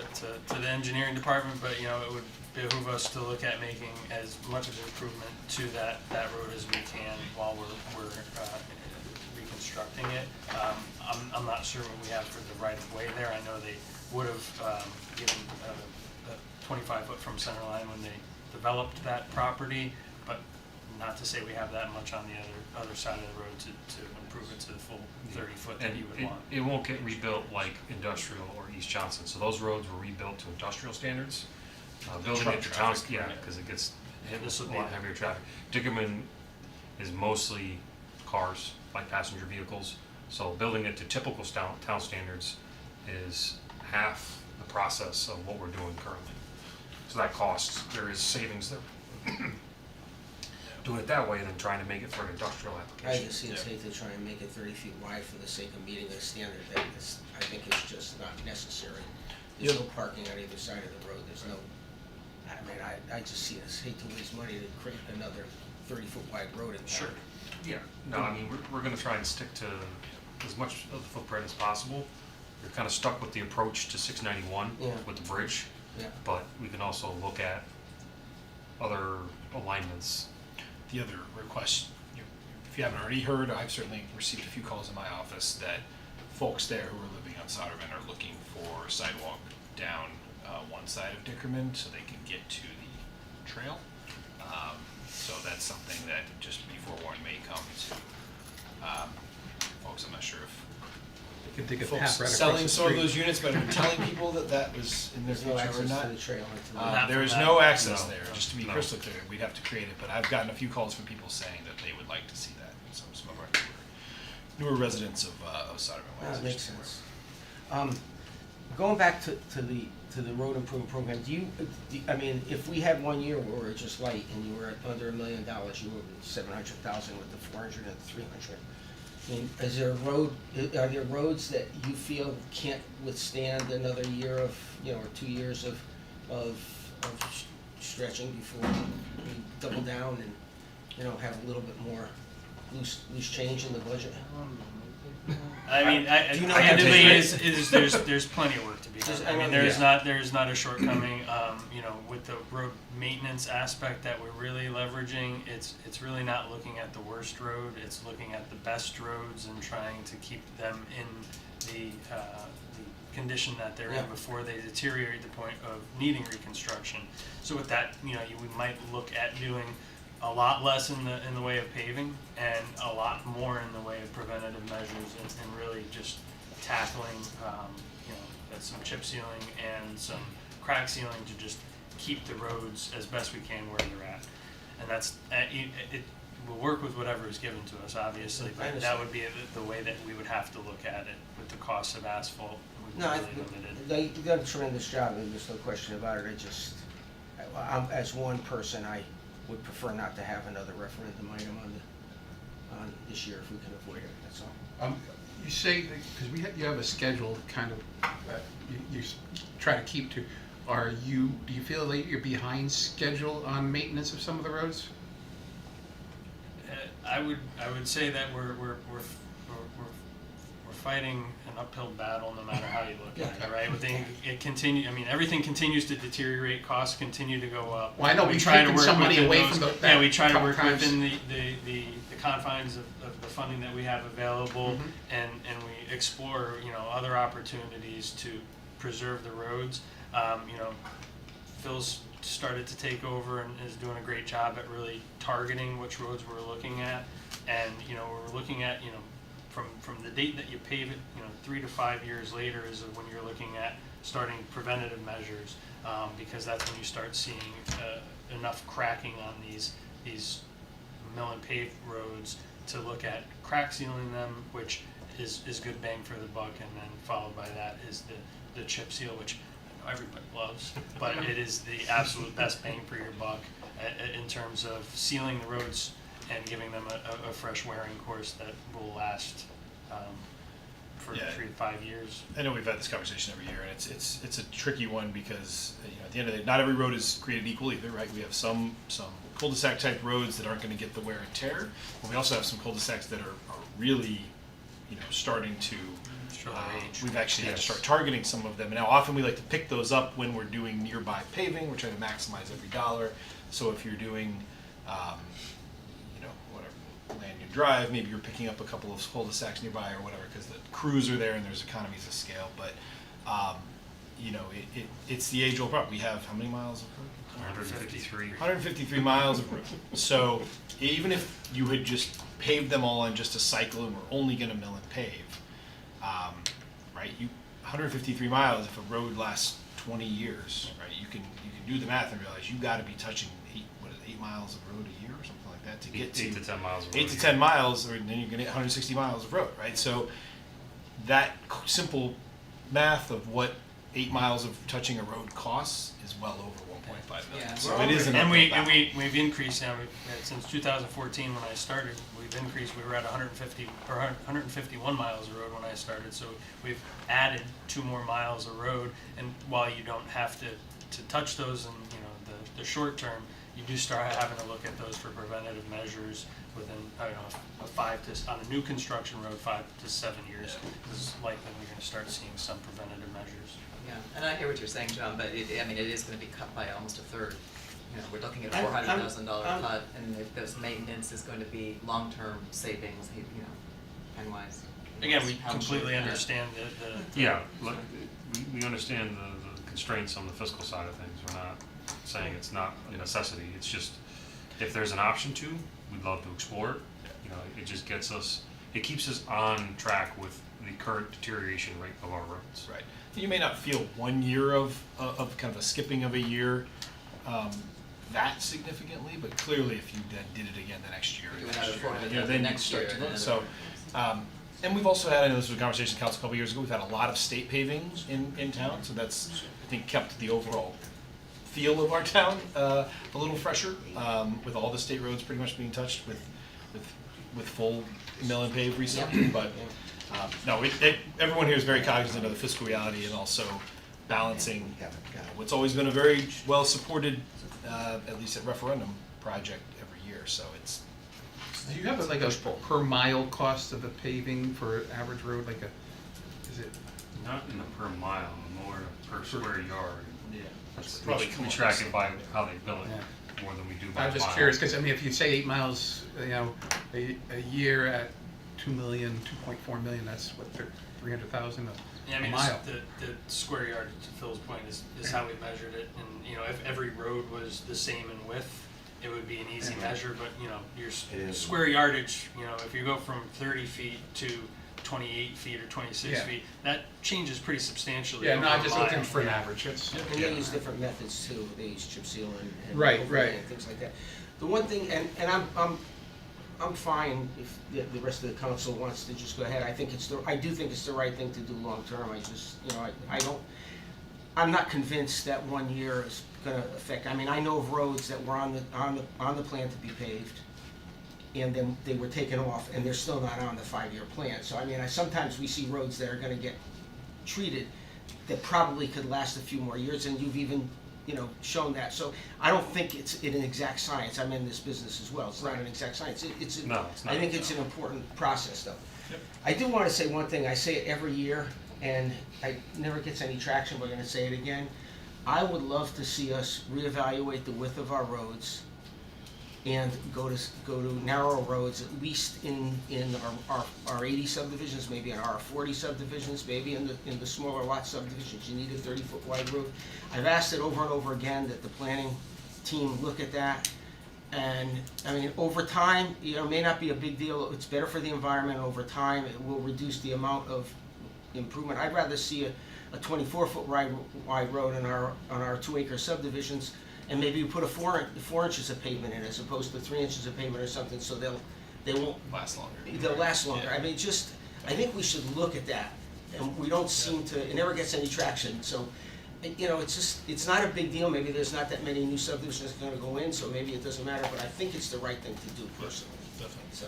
the engineering department, but it would behoove us to look at making as much of an improvement to that road as we can while we're reconstructing it. I'm not sure what we have for the right of way there. I know they would have given a 25-foot from center line when they developed that property, but not to say we have that much on the other side of the road to improve it to the full 30-foot that you would want. It won't get rebuilt like industrial or East Johnson, so those roads were rebuilt to industrial standards. Building it to town, because it gets hit with a lot of heavier traffic. Dickerman is mostly cars, like passenger vehicles, so building it to typical town standards is half the process of what we're doing currently. So that costs, there is savings there. Doing it that way than trying to make it for an industrial I application. just see it's hate to try and make it 30 feet wide for the sake of meeting a standard that is, I think it's just not necessary. There's no parking on either side of the road, there's no, I just see it, hate to waste money to create another 30-foot wide road in town. Sure. Yeah, no, I mean, we're gonna try and stick to as much of the footprint as possible. We're kinda stuck with the approach to 691 with the bridge, but we can also look at other alignments. The other request, if you haven't already heard, I've certainly received a few calls in my office that folks there who are living on Soderman are looking for a sidewalk down one side of Dickerman so they can get to the trail. So that's something that, just be forewarned, may come to folks. I'm not sure if They could dig a folks path right across selling the some of street. those units, but I'm telling people that was in their There's no future or access not. to the trail. Into the There is no access No. there, just to be No. crystal clear, we'd have to create it, but I've gotten a few calls from people saying that they would like to see that, some of our newer residents of Soderman Way. That makes sense. Going back to the road improvement program, I mean, if we had 1 year where we were just light and you were at under $1 million, you were at 700,000 with the 400 and the 300. I mean, are there roads that you feel can't withstand another year of, or 2 years of stretching before we double down and have a little bit more loose change in the budget? I mean, Do you know candidly, how there's plenty of work to be done. Just- I mean, yeah. there's not a shortcoming, with the road maintenance aspect that we're really leveraging, it's really not looking at the worst road, it's looking at the best roads and trying to keep them in the condition that they're Yeah. in before they deteriorate to the point of needing reconstruction. So with that, we might look at doing a lot less in the way of paving and a lot more in the way of preventative measures and really just tackling some chip sealing and some crack sealing to just keep the roads as best we can where they're at. And that's it will work with whatever is given to us, obviously, but that understand. would be the way that we would have to look at it with the cost of asphalt would be No, really limited. you've done a tremendous job, and there's no question about it. As one person, I would prefer not to have another referendum item on this year if we can avoid it, that's all. You say, because you have a schedule kind of that you try to keep to. Do you feel like you're behind schedule on maintenance of some of the roads? I would say that we're fighting an uphill battle no matter how you look at it, right? Everything continues to deteriorate, costs continue to go up. Well, I know we we've try to taken work some money within away those- from Yeah, we try to couple work times. within the confines of the funding that we have available, and we explore other opportunities to preserve the roads. Phil's started to take over and is doing a great job at really targeting which roads we're looking at, and we're looking at from the date that you pave it, 3 to 5 years later is when you're looking at starting preventative measures, because that's when you start seeing enough cracking on these mill and pave roads to look at crack sealing them, which is good bang for the buck, and then followed by that is the chip seal, which everybody loves, but it is the absolute best bang for your buck in terms of sealing the roads and giving them a fresh wearing course that will last for 3 to 5 years. I know we've had this conversation every year, and it's a tricky one because at the end of the day, not every road is created equal either, right? We have some cul-de-sac type roads that aren't going to get the wear and tear, but we also have some cul-de-sacs that are really starting to. We've actually had to start targeting some of them. Now, often we like to pick those up when we're doing nearby paving. We're trying to maximize every dollar. So if you're doing, whatever, Lanyon Drive, maybe you're picking up a couple of cul-de-sacs nearby or whatever because the crews are there and there's economies of scale. But, it's the age-old problem. We have how many miles of road? 153. 153 miles of road. So even if you had just paved them all on just a cycle and we're only going to mill and pave, right? 153 miles. If a road lasts 20 years, right? You can do the math and realize you got to be touching 8 miles of road a year or something like that to get to 8 to 10 miles of road. 8 to 10 miles, or then you're going to get 160 miles of road, right? So that simple math of what 8 miles of touching a road costs is well over 1.5 million. Yeah. So it is an And uphill battle. we've increased now. Since 2014 when I started, we've increased. We were at 151 miles of road when I started. So we've added 2 more miles of road. And while you don't have to touch those in the short term, you do start having to look at those for preventative measures within on a new construction road 5 to 7 years. Is likely we're going to start seeing some preventative measures. Yeah, and I hear what you're saying, John, but it is gonna be cut by almost a third. We're looking at a $400,000 cut, and if this maintenance is going to be long-term savings, penwise. Again, we How much completely should- understand the Yeah, look, we understand the constraints on the fiscal side of things. We're not saying it's not a necessity. It's just, if there's an option to, we'd love to explore it. It just it keeps us on track with the current deterioration rate of our roads. Right. You may not feel 1 year of kind of a skipping of a year that significantly, but clearly if you then did it again the next year, Do another 400 then next you start year to and look. another- So, and we've also had, I know this was a conversation in council a couple years ago, we've had a lot of state paving in town, so that's, I think, kept the overall feel of our town a little fresher, with all the state roads pretty much being touched with full mill and pave recently, but no, everyone here is very cognizant of the fiscal reality and also balancing what's always been a very well supported, at least at referendum, project every year, so it's, Do you have like a per mile cost of the paving for average road, like is it? Not in the per mile, more per square yard. yeah. That's Probably we come up track with it by how they bill it, Yeah. more than we do by I'm just mile. curious, because I mean, if you say 8 miles, a year at 2 million, 2.4 million, that's what, 300,000 Yeah, I a mean, mile. the square yard, to Phil's point, is how we measured it, and, you know, if every road was the same in width, it would be an easy measure, but, you know, your square yardage, you know, if you go from 30 feet to 28 feet or 26 Yeah. feet, that changes pretty substantially. Yeah, no, over I'm just a looking mile. for an average, it's, And they use different methods too, they use chip seal and Right, overlay right. and things like that. The one thing, and I'm fine if the rest of the council wants to just go ahead, I do think it's the right thing to do long term, I just, you know, I'm not convinced that 1 year is gonna affect, I mean, I know of roads that were on the plan to be paved, and then they were taken off, and they're still not on the 5-year plan, so I mean, sometimes we see roads that are gonna get treated that probably could last a few more years, and you've even, you know, shown that, so I don't think it's an exact science, I'm in this business as well, it's not an exact science, No, it's not. I think it's an important process though. I do wanna say one thing, I say it every year, and it never gets any traction, but I'm gonna say it again. I would love to see us reevaluate the width of our roads and go to narrow roads, at least in our 80 subdivisions, maybe in our 40 subdivisions, maybe in the smaller lot subdivisions, you need a 30-foot wide road. I've asked it over and over again that the planning team look at that. And, I mean, over time, you know, it may not be a big deal, it's better for the environment, over time, it will reduce the amount of improvement. I'd rather see a 24-foot wide road on our 2-acre subdivisions, and maybe you put 4 inches of pavement in as opposed to 3 inches of pavement or something, so they won't Last longer. they'll last longer. Yeah. I mean, I think we should look at that, and we don't seem to, it never gets any traction, so, you know, it's not a big deal, maybe there's not that many new subdivisions gonna go in, so maybe it doesn't matter, but I think it's the right thing to do personally, Definitely. so.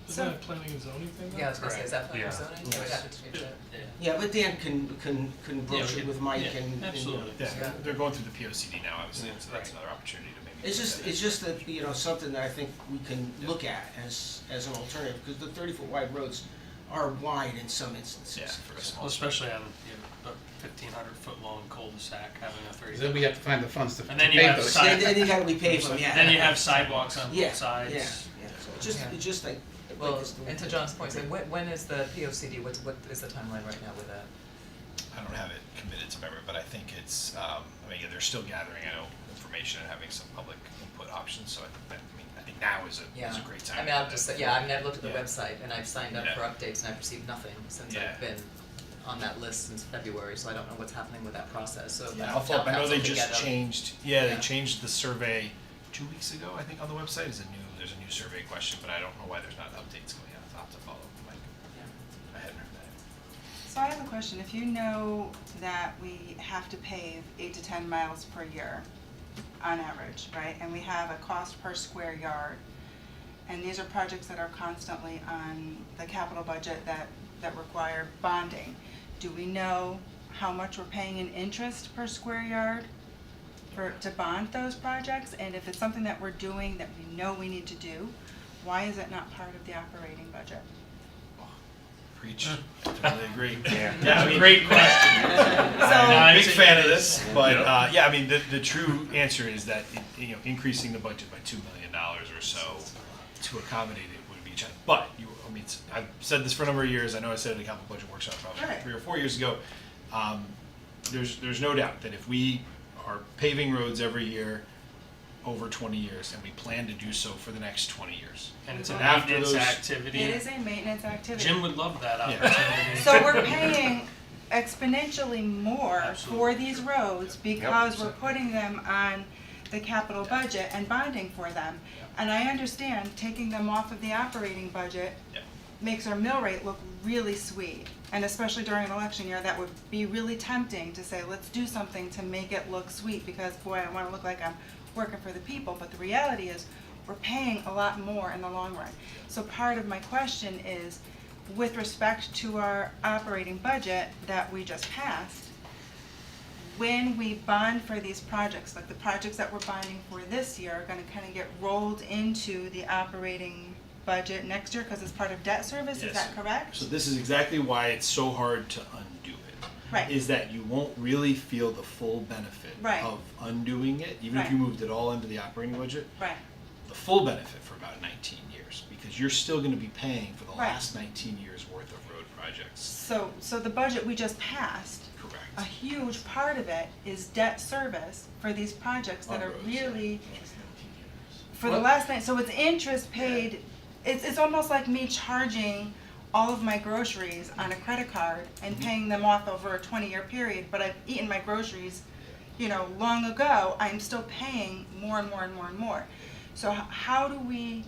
Isn't that a planning and zoning thing though? Yeah, I was gonna say, is that planning or Yeah. zoning? Yeah, we'd have to change that. Yeah, but Dan can broach it with Mike yeah, and, you know. absolutely. Yeah, they're going through the POCD now, obviously, so that's another opportunity to maybe. It's just that, you know, something that I think we can look at as an alternative, because the 30-foot wide roads are wide in some instances. Yeah, for a small. Well, especially on, you know, a 1,500-foot long cul-de-sac, having a 30. then we have to find the funds to And then you pay have those. side- Then you gotta repave them, yeah. Then you have sidewalks on Yeah, both sides. Yeah, so it's just like. Well, and to John's point, so when is the POCD, what is the timeline right now with that? I don't have it committed to memory, but I think it's, I mean, they're still gathering, I know, information and having some public input options, so I think now is a great time. I mean, I'll just say, yeah, I mean, I've looked at the Yeah. website and I've signed up Yeah. for updates and I've received nothing since Yeah. I've been on that list since February, so I don't know what's happening with that process, so. Yeah, the I'll follow up. I know they town council just could get changed, Yeah. they changed the survey 2 weeks ago, I think, on the website, there's a new survey question, but I don't know why there's not updates going out, I'll have to follow up with Mike. I hadn't heard that. So I have a question. If you know that we have to pave 8 to 10 miles per year on average, right? And we have a cost per square yard, and these are projects that are constantly on the capital budget that require bonding. Do we know how much we're paying in interest per square yard to bond those projects? And if it's something that we're doing that we know we need to do, why is it not part of the operating budget? Preach, I totally agree. Yeah. Yeah, I mean, Great question. I'm a big fan of this, but yeah, I mean, the true answer is that increasing the budget by $2 million or so to accommodate it would be a challenge. But I mean, I've said this for a number of years. I know I said it at a capital budget workshop probably Right. 3 or 4 years ago. There's no doubt that if we are paving roads every year over 20 years, and we plan to do so for the next 20 years. And it's a After maintenance those- activity. It is a maintenance activity. Jim would love that Yeah. opportunity. So we're paying exponentially more for Absolutely. these roads because we're putting them on the capital budget and bonding for them. And I understand taking them off of the operating budget Yeah. makes our mill rate look really sweet. And especially during an election year, that would be really tempting to say, let's do something to make it look sweet, because boy, I wanna look like I'm working for the people. But the reality is, we're paying a lot more in the long run. So part of my question is, with respect to our operating budget that we just passed, when we bond for these projects, like the projects that we're bonding for this year are gonna kinda get rolled into the operating budget next year, cause it's part of debt service, is Yes. that correct? So this is exactly why it's so hard to undo it. Right. Is that you won't really feel the full benefit Right. of undoing it, even if Right. you moved it all into the operating budget. Right, The full benefit for about 19 years, because you're still gonna be paying for the Right. last 19 years worth of road projects. so the budget we just passed, a Correct. huge part of it is debt service for these projects that On are roads, really, for the What- last night, so it's interest paid, it's almost like me charging all of my groceries on a credit card and paying them off over a 20-year period, but I've eaten my groceries, long ago, I'm still paying more and more and more and more. So how do we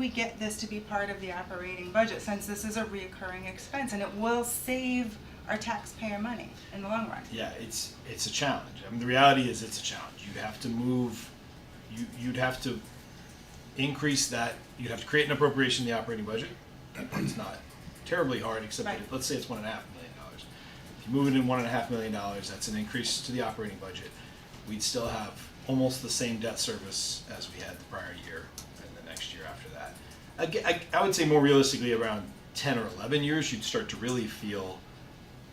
get this to be part of the operating budget, since this is a reoccurring expense, and it will save our taxpayer money in the long run? Yeah, it's a challenge. I mean, the reality is it's a challenge. You'd have to move, you'd have to increase that, you'd have to create an appropriation in the operating budget. That part's not terribly hard, except that, Right. let's say it's $1.5 million. If you move it in $1.5 million, that's an increase to the operating budget. We'd still have almost the same debt service as we had the prior year and the next year after that. I would say more realistically, around 10 or 11 years, you'd start to really feel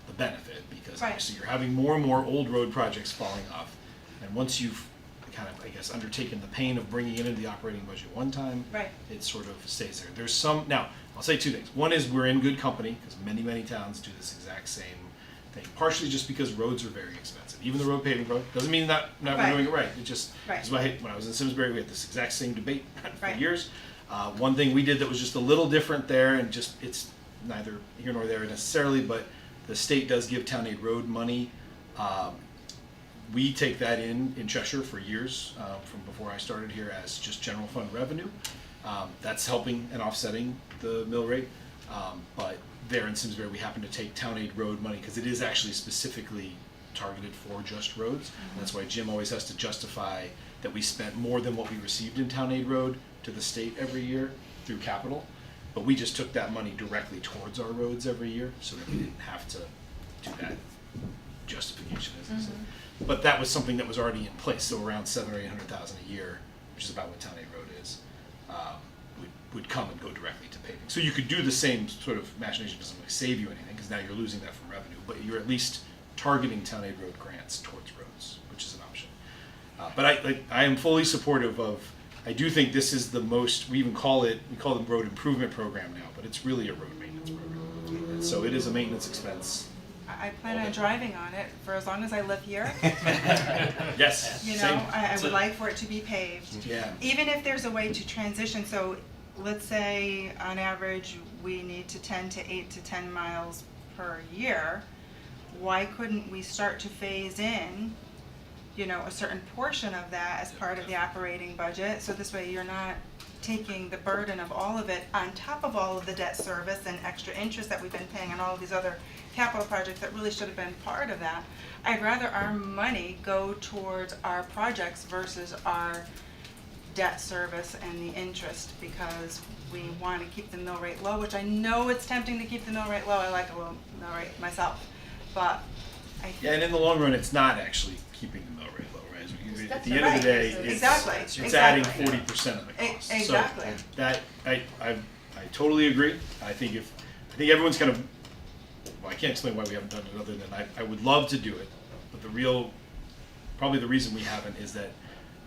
the benefit, because Right. obviously you're having more and more old road projects falling off. And once you've kind of, I guess, undertaken the pain of bringing it into the operating budget one time, Right. it sort of stays there. There's some, now, I'll say two things. One is we're in good company, because many towns do this exact same thing, partially just because roads are very expensive. Even the road paving road, doesn't mean that we're Right. doing it right. It just, Right. is why when I was in Simsbury, we had this exact same debate for Right. years. One thing we did that was just a little different there, and just, it's neither here nor there necessarily, but the state does give town aid road money. We take that in Cheshire for years, from before I started here, as just general fund revenue. That's helping and offsetting the mill rate. But there in Simsbury, we happen to take town aid road money, because it is actually specifically targeted for just roads. And that's why Jim always has to justify that we spent more than what we received in town aid road to the state every year through capital. But we just took that money directly towards our roads every year, so that we didn't have to do that justification, as I said. But that was something that was already in place, so around $700,000 or $800,000 a year, which is about what town aid road is, would come and go directly to paving. So you could do the same sort of machination, doesn't really save you anything, because now you're losing that from revenue, but you're at least targeting town aid road grants towards roads, which is an option. But I am fully supportive of, I do think this is the most, we call them road improvement program now, but it's really a road maintenance program. And so it is a maintenance expense. I plan on driving on it for as long as I live here. Yes, same. I would like for it to be paved. Yeah. Even if there's a way to transition, so let's say on average, we need to 8 to 10 miles per year, why couldn't we start to phase in, a certain portion of that as part of the operating budget, so this way you're not taking the burden of all of it on top of all of the debt service and extra interest that we've been paying on all of these other capital projects that really should have been part of that. I'd rather our money go towards our projects versus our debt service and the interest, because we want to keep the mill rate low, which I know it's tempting to keep the mill rate low. I like a low mill rate myself, but I think. Yeah, and in the long run, it's not actually keeping the mill rate low, right? At the end of the day, it's Exactly. adding 40% of the cost. Exactly. So that, I totally agree. I think everyone's kind of, well, I can't explain why we haven't done it, other than I would love to do it, but probably the reason we haven't is that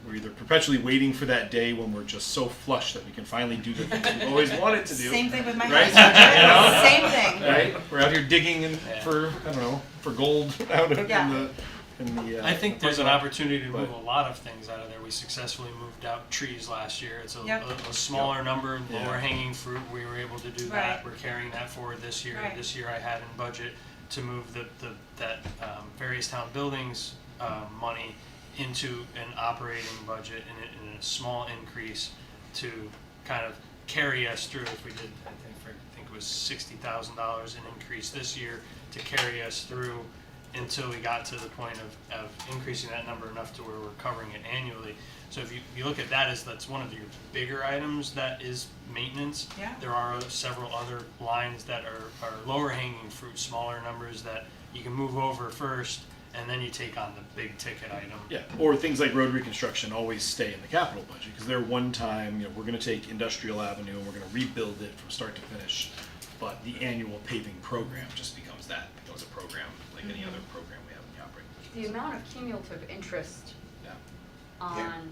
we're either perpetually waiting for that day when we're just so flush that we can finally do the things we've always wanted to do. Same thing with my right? house. Same thing. Right? We're out here digging for gold out in Yeah. the. I think there's an opportunity to move but- a lot of things out of there. We successfully moved out trees last year. It's Yep. a smaller number, Yeah. lower hanging fruit. We were able to do Right. that. We're carrying that forward this year. Right. This year I had in budget to move that various town buildings money into an operating budget in a small increase to kind of carry us through. If we did, I think it was $60,000 in increase this year to carry us through until we got to the point of increasing that number enough to where we're covering it annually. So if you look at that as that's one of your bigger items, that is maintenance. Yeah. There are several other lines that are lower hanging fruit, smaller numbers that you can move over first and then you take on the big ticket item. Yeah, or things like road reconstruction always stay in the capital budget, because they're one time, we're gonna take Industrial Avenue and we're gonna rebuild it from start to finish. But the annual paving program just becomes a program, like any other program we have in the operating budget. The amount of cumulative interest Yeah. on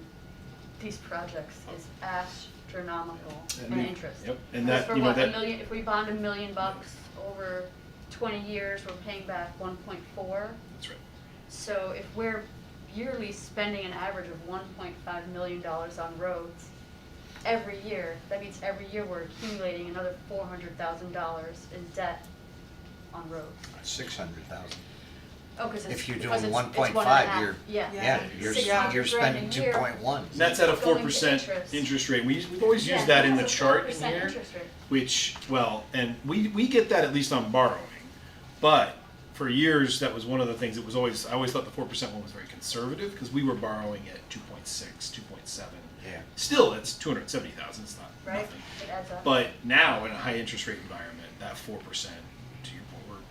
these projects is astronomical in And- interest. Yep, and Because that, for you know, what, that. $1 million, if we bond $1 million over 20 years, we're paying back 1.4. That's right. So if we're yearly spending an average of $1.5 million on roads every year, that means every year we're accumulating another $400,000 in debt on roads. 600,000. Oh, because it's, If you're because doing it's 1.5, 1.5, you're, yeah. yeah, you're 600 you're grand spending a year. 2.1. That's at a Going to 4% interest. interest rate. We've always Yeah, used that in the that's a chart in 4% here, interest rate. which, well, and we get that at least on borrowing. But for years, that was one of the things, I always thought the 4% one was very conservative, because we were borrowing at 2.6, 2.7. Yeah. Still, it's 270,000, it's not Right, nothing. it adds up. But now, in a high interest rate environment, that 4%, to your point,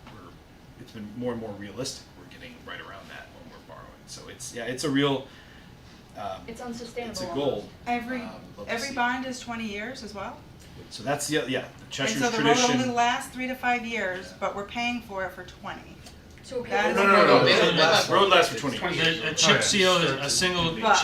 it's been more and more realistic. We're getting right around that when we're borrowing. So it's a real, It's unsustainable. it's a almost. goal. Every Love to see. bond is 20 years as well? So that's the Cheshire's And so the road only tradition. lasts 3 to 5 years, but we're paying for it for 20. So we're That paying. is- No. they- Road lasts for 20 20 years. A chip seal is a single But-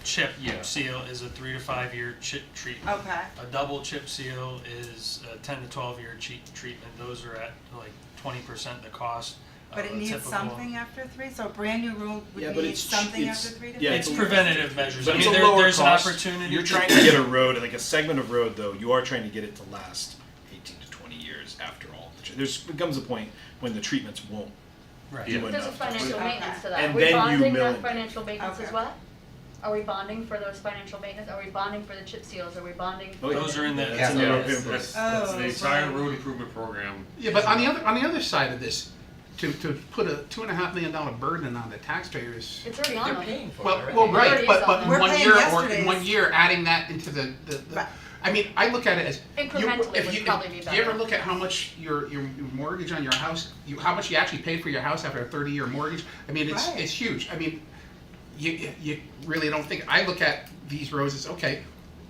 chip seal is a 3 to 5 year chip treatment. Okay. A double chip seal is a 10 to 12 year treatment. Those are at like 20% the cost. But it of a needs typical- something after 3, so a brand new road Yeah, would but need it's- something it's- after 3 to 5 yeah, It's years? preventative measures. But I it's mean, a lower there's cost. an opportunity. You're trying to get a road, like a segment of road though, you are trying to get it to last 18 to 20 years after all. Becomes a point when the treatments won't Right. do There's a enough. financial Okay. maintenance to that. And Are we then you bonding mill that it. financial maintenance as Okay. well? Are we bonding for those financial maintenance? Are we bonding for the chip seals? Are we bonding? Oh, yeah. Those are in the. Yeah. it's in the- Yeah, it's- that's Oh, the entire right. road improvement program. Yeah, but on the other side of this, to put a $2.5 million burden on the taxpayers. It's already on They're them. paying for Well, it well, already. right, but We're in We're one paying year, or in yesterday's. 1 year, adding that into the, Right. I mean, I look at it as. Incrementally if would you- probably be Do you ever better. look at how much your mortgage on your house, how much you actually paid for your house after a 30-year mortgage? I mean, Right. it's huge. I mean, you really don't think, I look at these roads as, okay,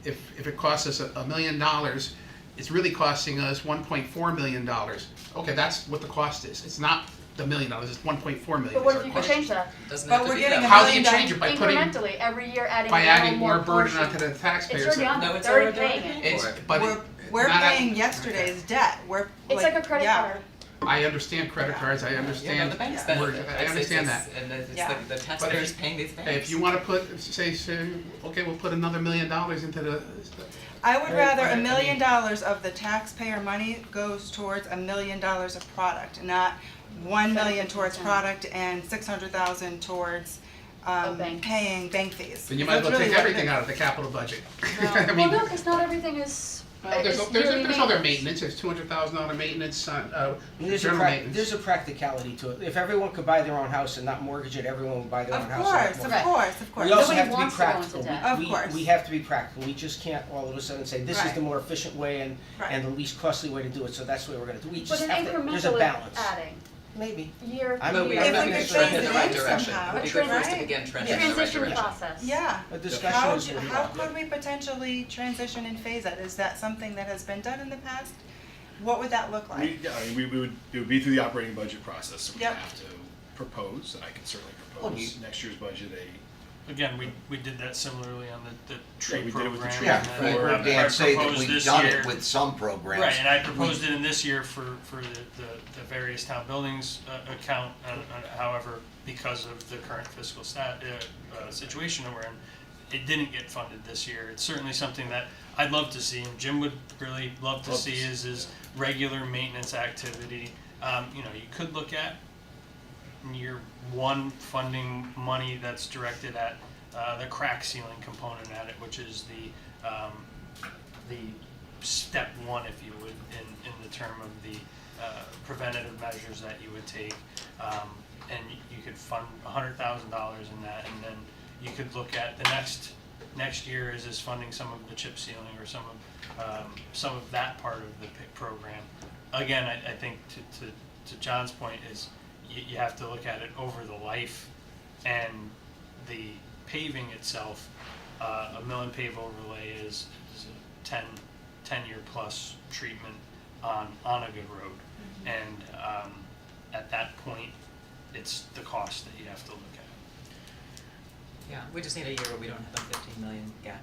if it costs us $1 million, it's really costing us $1.4 million. Okay, that's what the cost is. It's not the $1 million, it's $1.4 million. But what is if you our could cost. change that? Doesn't But have to we're be getting that a way. How do you million change it? By putting, Incrementally, every year adding by a adding little more burden portion. onto the taxpayers? It's already on No, them. it's They're already already paying it. It's, for it. but We're not at- paying yesterday's debt. We're It's like a credit yeah. card. I understand credit cards, I Yeah, no, understand. the banks Yeah. benefit. We're- I It's- understand it's- that. And it's Yeah. the taxpayers paying these banks. If you wanna put, say, okay, we'll put another $1 million into the, I would Right, rather right, I $1 million mean- of the taxpayer money goes towards $1 million of product, not 1 million towards 70%. product and 600,000 towards bank. paying bank fees. then you might as well That's take really what it everything is. out of the capital budget. No. I mean, Well, no, because not everything is. there's is yearly other maintenance, there's $200,000 maintenance on, There's general maintenance. there's a practicality to it. If everyone could buy their own house and not mortgage it, everyone would buy their own Of house. course, and of not course, of course. We also Nobody have to be wants to go into practical. debt. Of We course. have to be practical. We just can't all of a sudden say, this is Right. the more efficient way and Right. the least costly way to do it, so that's the way we're gonna do it. We But just an have to, there's a incrementally balance. adding, Maybe. year I'm- to But we year. If have we to could trend phase in the it right in direction. somehow, It'd be good for us to right? begin trending in the right Transition direction. process. Yeah. A discussion How, is what we how want. could we potentially transition and phase it? Is that something that has been done in the past? What would that look like? We would, it would be through the operating budget process, so we Yep. have to propose, and I can certainly Well, propose next year's budget Again, we did that similarly on the tree we did it program. with the tree. Yeah, and I then heard I Dan say that proposed we've this done year- it with some programs. Right, and I proposed it in this year for the various town buildings account, however, because of the current fiscal situation that we're in, it didn't get funded this year. It's certainly something that I'd love to see, and Jim would really love to see is regular maintenance activity. You know, you could look at in year one funding money that's directed at the crack sealing component at it, which is the step one, if you would, in the term of the preventative measures that you would take. And you could fund $100,000 in that, and then you could look at the next year is funding some of the chip sealing or some of that part of the PIC program. Again, I think to John's point is you have to look at it over the life, and the paving itself, a mill and pave overlay is a 10-year plus treatment on a good road. And at that point, it's the cost that you have to look at. Yeah, we just need a year where we don't have a 15 million gap.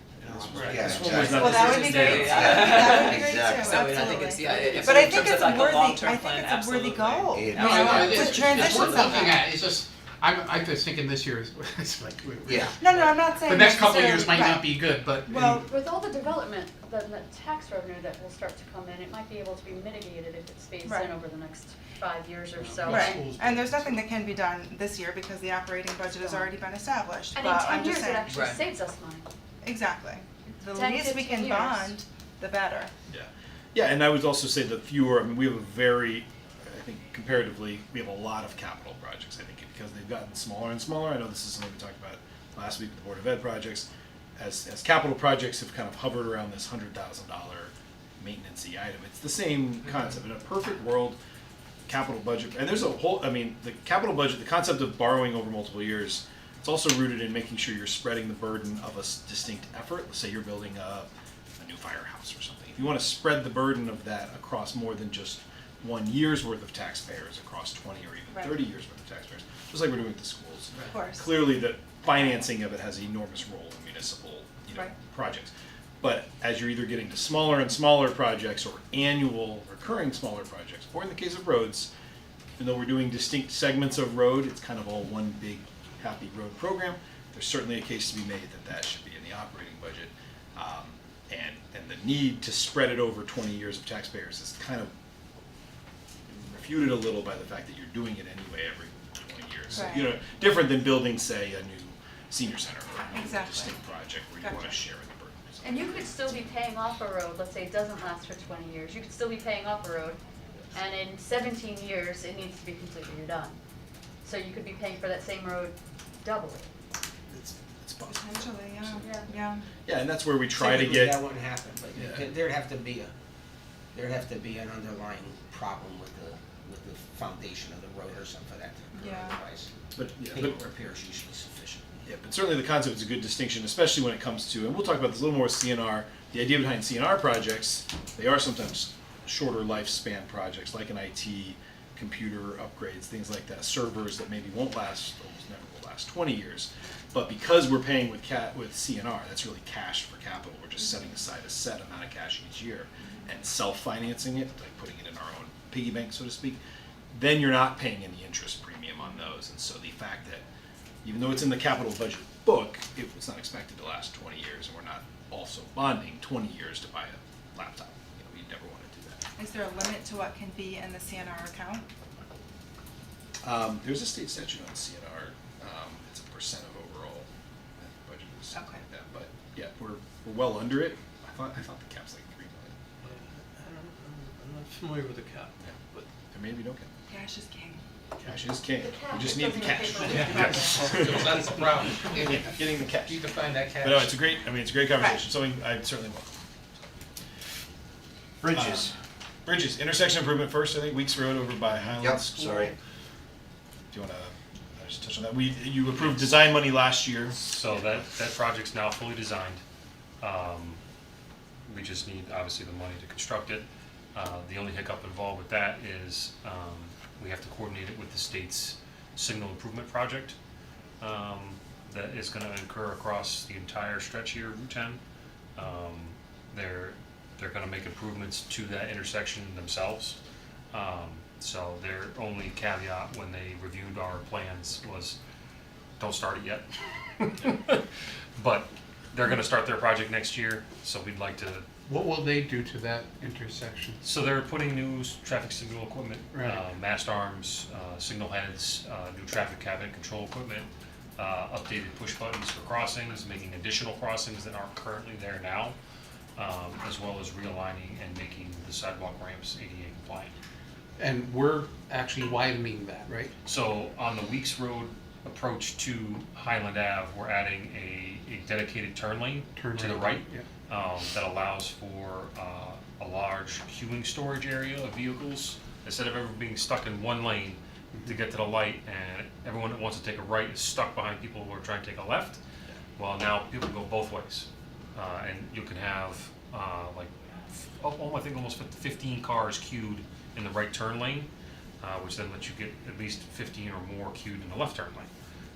Right. This one Yeah, was not Well, that would be decision great too, today. that would be great too, Exactly. So I think absolutely. it's, yeah, if But I in think terms of it's like a worthy, long-term I plan, think it's a worthy absolutely. goal. It- You No, know, no, to it's- transition We're looking something. at, it's just, I'm just thinking this year is, it's like, Yeah. No, I'm not saying the next couple of years necessarily- might right. not be good, but. Well, With all the development, the tax revenue that will start to come in, it might be able to be mitigated if it stays Right. in over the next 5 years or so. right, and there's nothing that can be done this year because the operating budget has already been established, And in but 10 I'm years, just it saying, actually Right. saves us money. exactly. The 10, least we 15 can years. bond, the better. Yeah, yeah, and I would also say that fewer. I mean, we have a very, I think comparatively, we have a lot of capital projects. I think because they've gotten smaller and smaller. I know this is something we talked about last week with the Board of Ed projects. As capital projects have kind of hovered around this $100,000 maintenance-y item, it's the same concept. In a perfect world, capital budget, and there's a whole. I mean, the capital budget, the concept of borrowing over multiple years. It's also rooted in making sure you're spreading the burden of a distinct effort. Let's say you're building a new firehouse or something. If you want to spread the burden of that across more than just 1 year's worth of taxpayers, across 20 or even Right. 30 years worth of taxpayers, just like we're doing with the schools. Of course. Clearly, the financing of it has an enormous role in municipal, Right. projects. But as you're either getting to smaller and smaller projects or annual recurring smaller projects, or in the case of roads, even though we're doing distinct segments of road, it's kind of all one big happy road program. There's certainly a case to be made that that should be in the operating budget. And the need to spread it over 20 years of taxpayers is kind of refuted a little by the fact that you're doing it anyway every 20 years. So, Right. different than building, say, a new senior center or a new Exactly. distinct project where you want to Gotcha. share in the burden. And you could still be paying off a road, let's say it doesn't last for 20 years, you could still be paying off a road, and in 17 years, it needs to be completely redone. So you could be paying for that same road double. It's possible. Potentially, yeah, Yeah. yeah. Yeah, and that's where we try to Typically, get. that wouldn't happen, but Yeah. there'd have to be an underlying problem with the foundation of the road or something for that to occur, Yeah. otherwise, But, yeah, pavement but, repair is usually sufficient. yeah, but certainly the concept is a good distinction, especially when it comes to, and we'll talk about this a little more with CNR. The idea behind CNR projects, they are sometimes shorter lifespan projects, like an IT, computer upgrades, things like that, servers that maybe won't last, almost never will last 20 years. But because we're paying with CNR, that's really cash for capital. We're just setting aside a set amount of cash each year and self-financing it, like putting it in our own piggy bank, so to speak. Then you're not paying any interest premium on those. And so the fact that even though it's in the capital budget book, it's not expected to last 20 years, and we're not also bonding 20 years to buy a laptop. You never want to do that. Is there a limit to what can be in the CNR account? There's a state statute on CNR. It's a percent of overall budget or something Okay. like that. But yeah, we're well under it. I thought the cap's like $3 million. I'm not familiar with the cap. Yeah, but there may be no cap. Cash is king. Cash is king. The cap, We just it need the doesn't cash. pay for Yeah. So that's the problem. Getting the cash. You can find that cash. But no, it's a great. I mean, it's a great conversation. Something I certainly welcome. Bridges. Bridges, intersection improvement first. I think Weeks Road over by Highland Yep, School. sorry. Do you want to just touch on that? You approved design money last year. So that project's now fully designed. We just need, obviously, the money to construct it. The only hiccup involved with that is we have to coordinate it with the state's signal improvement project that is going to incur across the entire stretch here of Route 10. They're going to make improvements to that intersection themselves. So their only caveat when they reviewed our plans was, don't start it yet. But they're gonna start their project next year, so we'd like to, What will they do to that intersection? so they're putting new traffic signal equipment, Right. mast arms, signal heads, new traffic cabinet control equipment, updated push buttons for crossings, making additional crossings that aren't currently there now, as well as realigning and making the sidewalk ramps ADA compliant. And we're actually widening that, right? So on the Weeks Road approach to Highland Ave, we're adding a dedicated turn lane Turn to the lane, right yeah. that allows for a large queuing storage area of vehicles. Instead of ever being stuck in one lane, to get to the light, and everyone that wants to take a right is stuck behind people who are trying to take a left. Well, now people go both ways, and you can have I think almost 15 cars queued in the right turn lane, which then lets you get at least 15 or more queued in the left turn lane.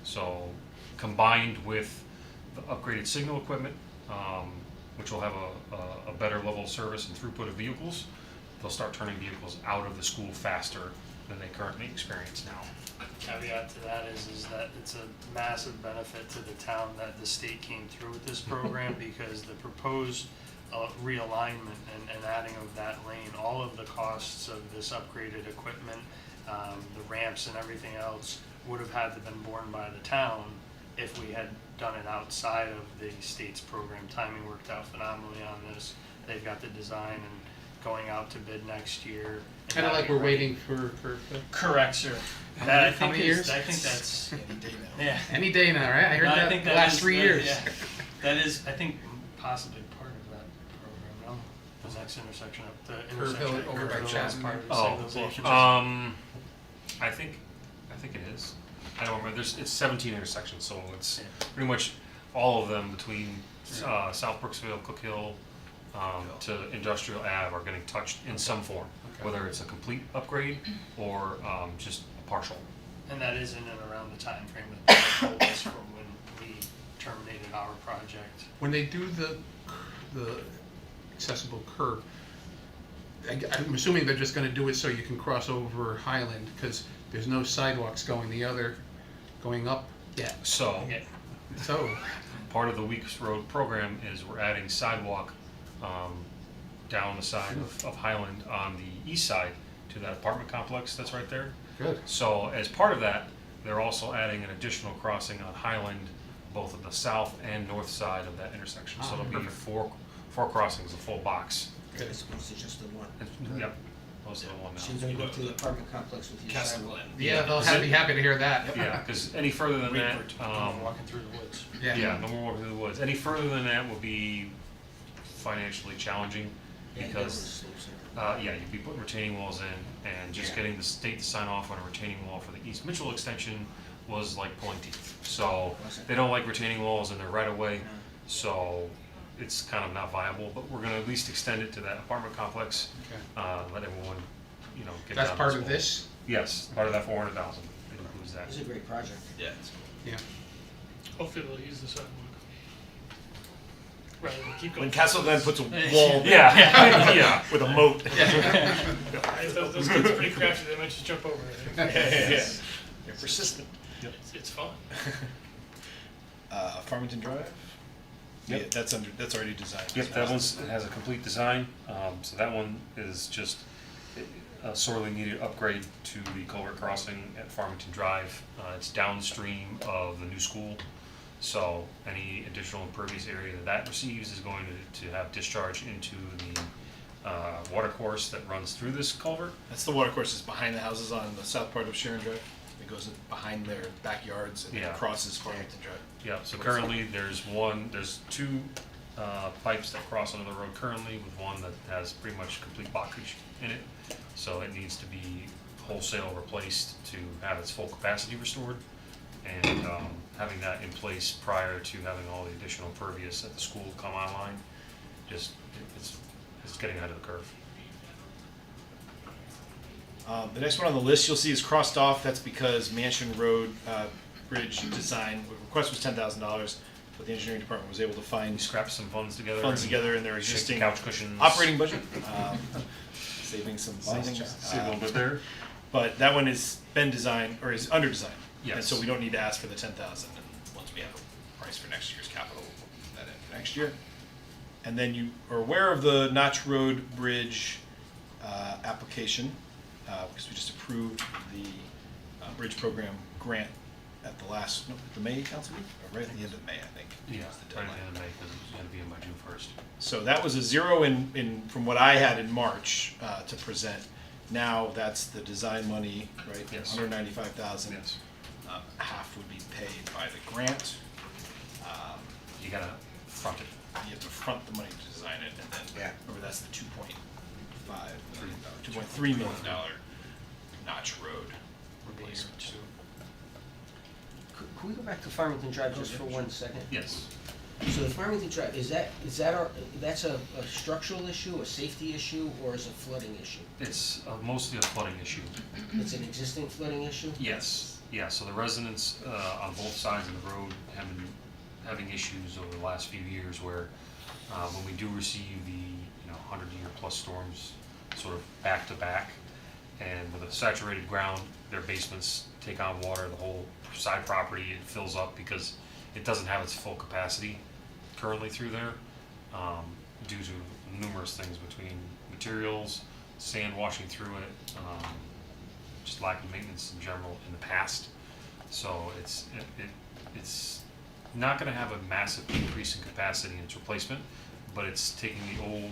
So combined with the upgraded signal equipment, which will have a better level of service and throughput of vehicles, they'll start turning vehicles out of the school faster than they currently experience now. Caveat to that is that it's a massive benefit to the town that the state came through with this program because the proposed realignment and adding of that lane, all of the costs of this upgraded equipment, the ramps and everything else would have had to been borne by the town if we had done it outside of the state's program. Timing worked out phenomenally on this. They've got the design and going out to bid next year. Kind of like we're waiting for Correct, sir. How That I many think years? is, I think that's, Any day now. yeah. any day now, right? I heard No, that think the last is- 3 that- years. yeah. That is, I think, possibly part of that program, no? The next intersection up, the Curve intersection Hill at over Curve by Hill is Chapman. part of the Oh, signalization. I think it is. I don't remember. It's 17 intersections, so it's pretty much all of them between South Brooksville, Cook Hill, to Industrial Ave are getting touched in some form, whether it's a complete upgrade or just a partial. And that is in and around the time frame that they told us from when we terminated our project. When they do the accessible curb, I'm assuming they're just gonna do it so you can cross over Highland, because there's no sidewalks going up yet. So Yeah. So, part of the Weeks Road program is we're adding sidewalk down the side of Highland on the east side to that apartment complex that's right there. good. So as part of that, they're also adding an additional crossing on Highland, both at the south and north side of that intersection. So it'll be perfect. four crossings, a full box. As opposed to just the one. Yep, those are the one So you're now. gonna go to the apartment complex with your sidewalk. Yeah, they'll be happy to hear that. Yeah, because any further than Wait that, for it to come walking through the woods. yeah, no more walking through the woods. Any further than that will be financially challenging because yeah, you'd be putting retaining walls in, and just getting the state to sign off on a retaining wall for the East Mitchell extension was like pulling teeth. So they don't like retaining walls in their right of way, so it's kind of not viable. But we're going to at least extend it to that apartment complex, let everyone, get That's down part this of wall. this? Yes, part of that 400,000. It includes that. It's a great project. Yeah. Yeah. Hopefully they'll use the sidewalk. Rather than keep going. When Castle Glen puts a wall Yeah, yeah, with a moat. Those kids are pretty crafty, they might just jump over it. Yeah. They're persistent. It's fun. Farmington Drive? Yep. Yeah, that's already designed. Yep, that one has a complete design, so that one is just a sorely needed upgrade to the culvert crossing at Farmington Drive. It's downstream of the new school, so any additional impervious area that receives is going to have discharge into the water course that runs through this culvert. That's the water course is behind the houses on the south part of Sharon Drive. It goes behind their backyards and Yeah. crosses Farmington Drive. Yeah, so currently there's two pipes that cross under the road currently, with one that has pretty much complete blockage in it. So it needs to be wholesale replaced to have its full capacity restored. And having that in place prior to having all the additional impervious at the school come online, it's getting ahead of the curve. The next one on the list you'll see is crossed off. That's because Mansion Road Bridge design request was $10,000, but the engineering department was able to We find scrapped some funds together. funds and together in their shake the existing couch cushions. operating budget, saving some savings. See a little bit there. But that one has been designed or is under design, and Yes. so we don't need to ask for the 10,000. And once we have a price for next year's capital, we'll put that in for next year. And then you are aware of the Notch Road Bridge application because we just approved the bridge program grant at the May council meeting, or right at the end of May, I think. Yeah, was the right at deadline. the end of May, because it's gonna be in by June 1st. So that was a zero from what I had in March to present. Now that's the design money, right? Yes. 195,000. Yes. Half would be paid by the grant. You gotta front it. You have to front the money to design it, and then remember that's the $2.3 million Notch Road replacement. Could we go back to Farmington Drive just for 1 second? Yes. So the Farmington Drive, that's a structural issue, a safety issue, or is it a flooding issue? It's mostly a flooding issue. It's an existing flooding issue? Yes, yeah, so the residents on both sides of the road have been having issues over the last few years where when we do receive the 100-year plus storms sort of back to back, and with a saturated ground, their basements take on water, the whole side property, it fills up because it doesn't have its full capacity currently through there, due to numerous things between materials, sand washing through it, just lack of maintenance in general in the past. So it's not going to have a massive increase in capacity in its replacement, but it's taking the old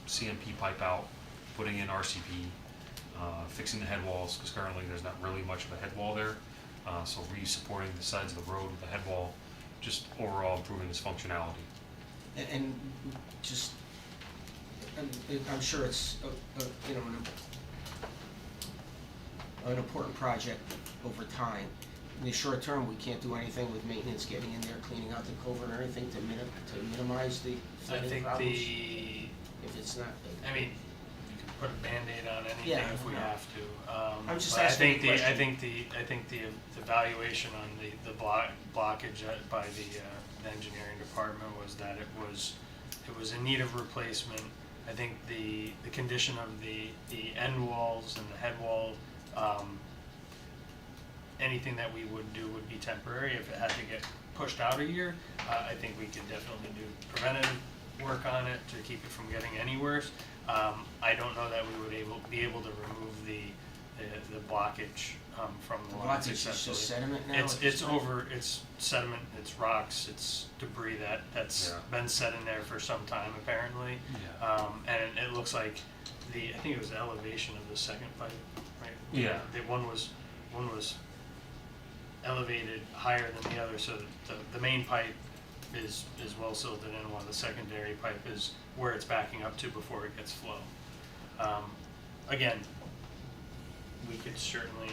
CMP pipe out, putting in RCP, fixing the head walls, because currently there's not really much of a head wall there. So re-supporting the sides of the road with the head wall, just overall improving its functionality. And just, I'm sure it's, an important project over time. In the short term, we can't do anything with maintenance, getting in there, cleaning out the culvert or anything to minimize the I flooding think problems? the, If it's not, I mean, you can put a Band-Aid on anything Yeah, if we no. have to. I'm just but asking a I question. think the valuation on the blockage by the engineering department was that it was in need of replacement. I think the condition of the end walls and the head wall, anything that we would do would be temporary. If it had to get pushed out a year, I think we could definitely do preventative work on it to keep it from getting any worse. I don't know that we would be able to remove the blockage from the line blockage is successfully. just sediment now? It's sediment, it's rocks, it's debris that's been set in there for some time apparently. Yeah. And it looks like I think it was the elevation of the second pipe, right? Yeah. One was elevated higher than the other, so the main pipe is well silted in, while the secondary pipe is where it's backing up to before it gets flow. Again, we could certainly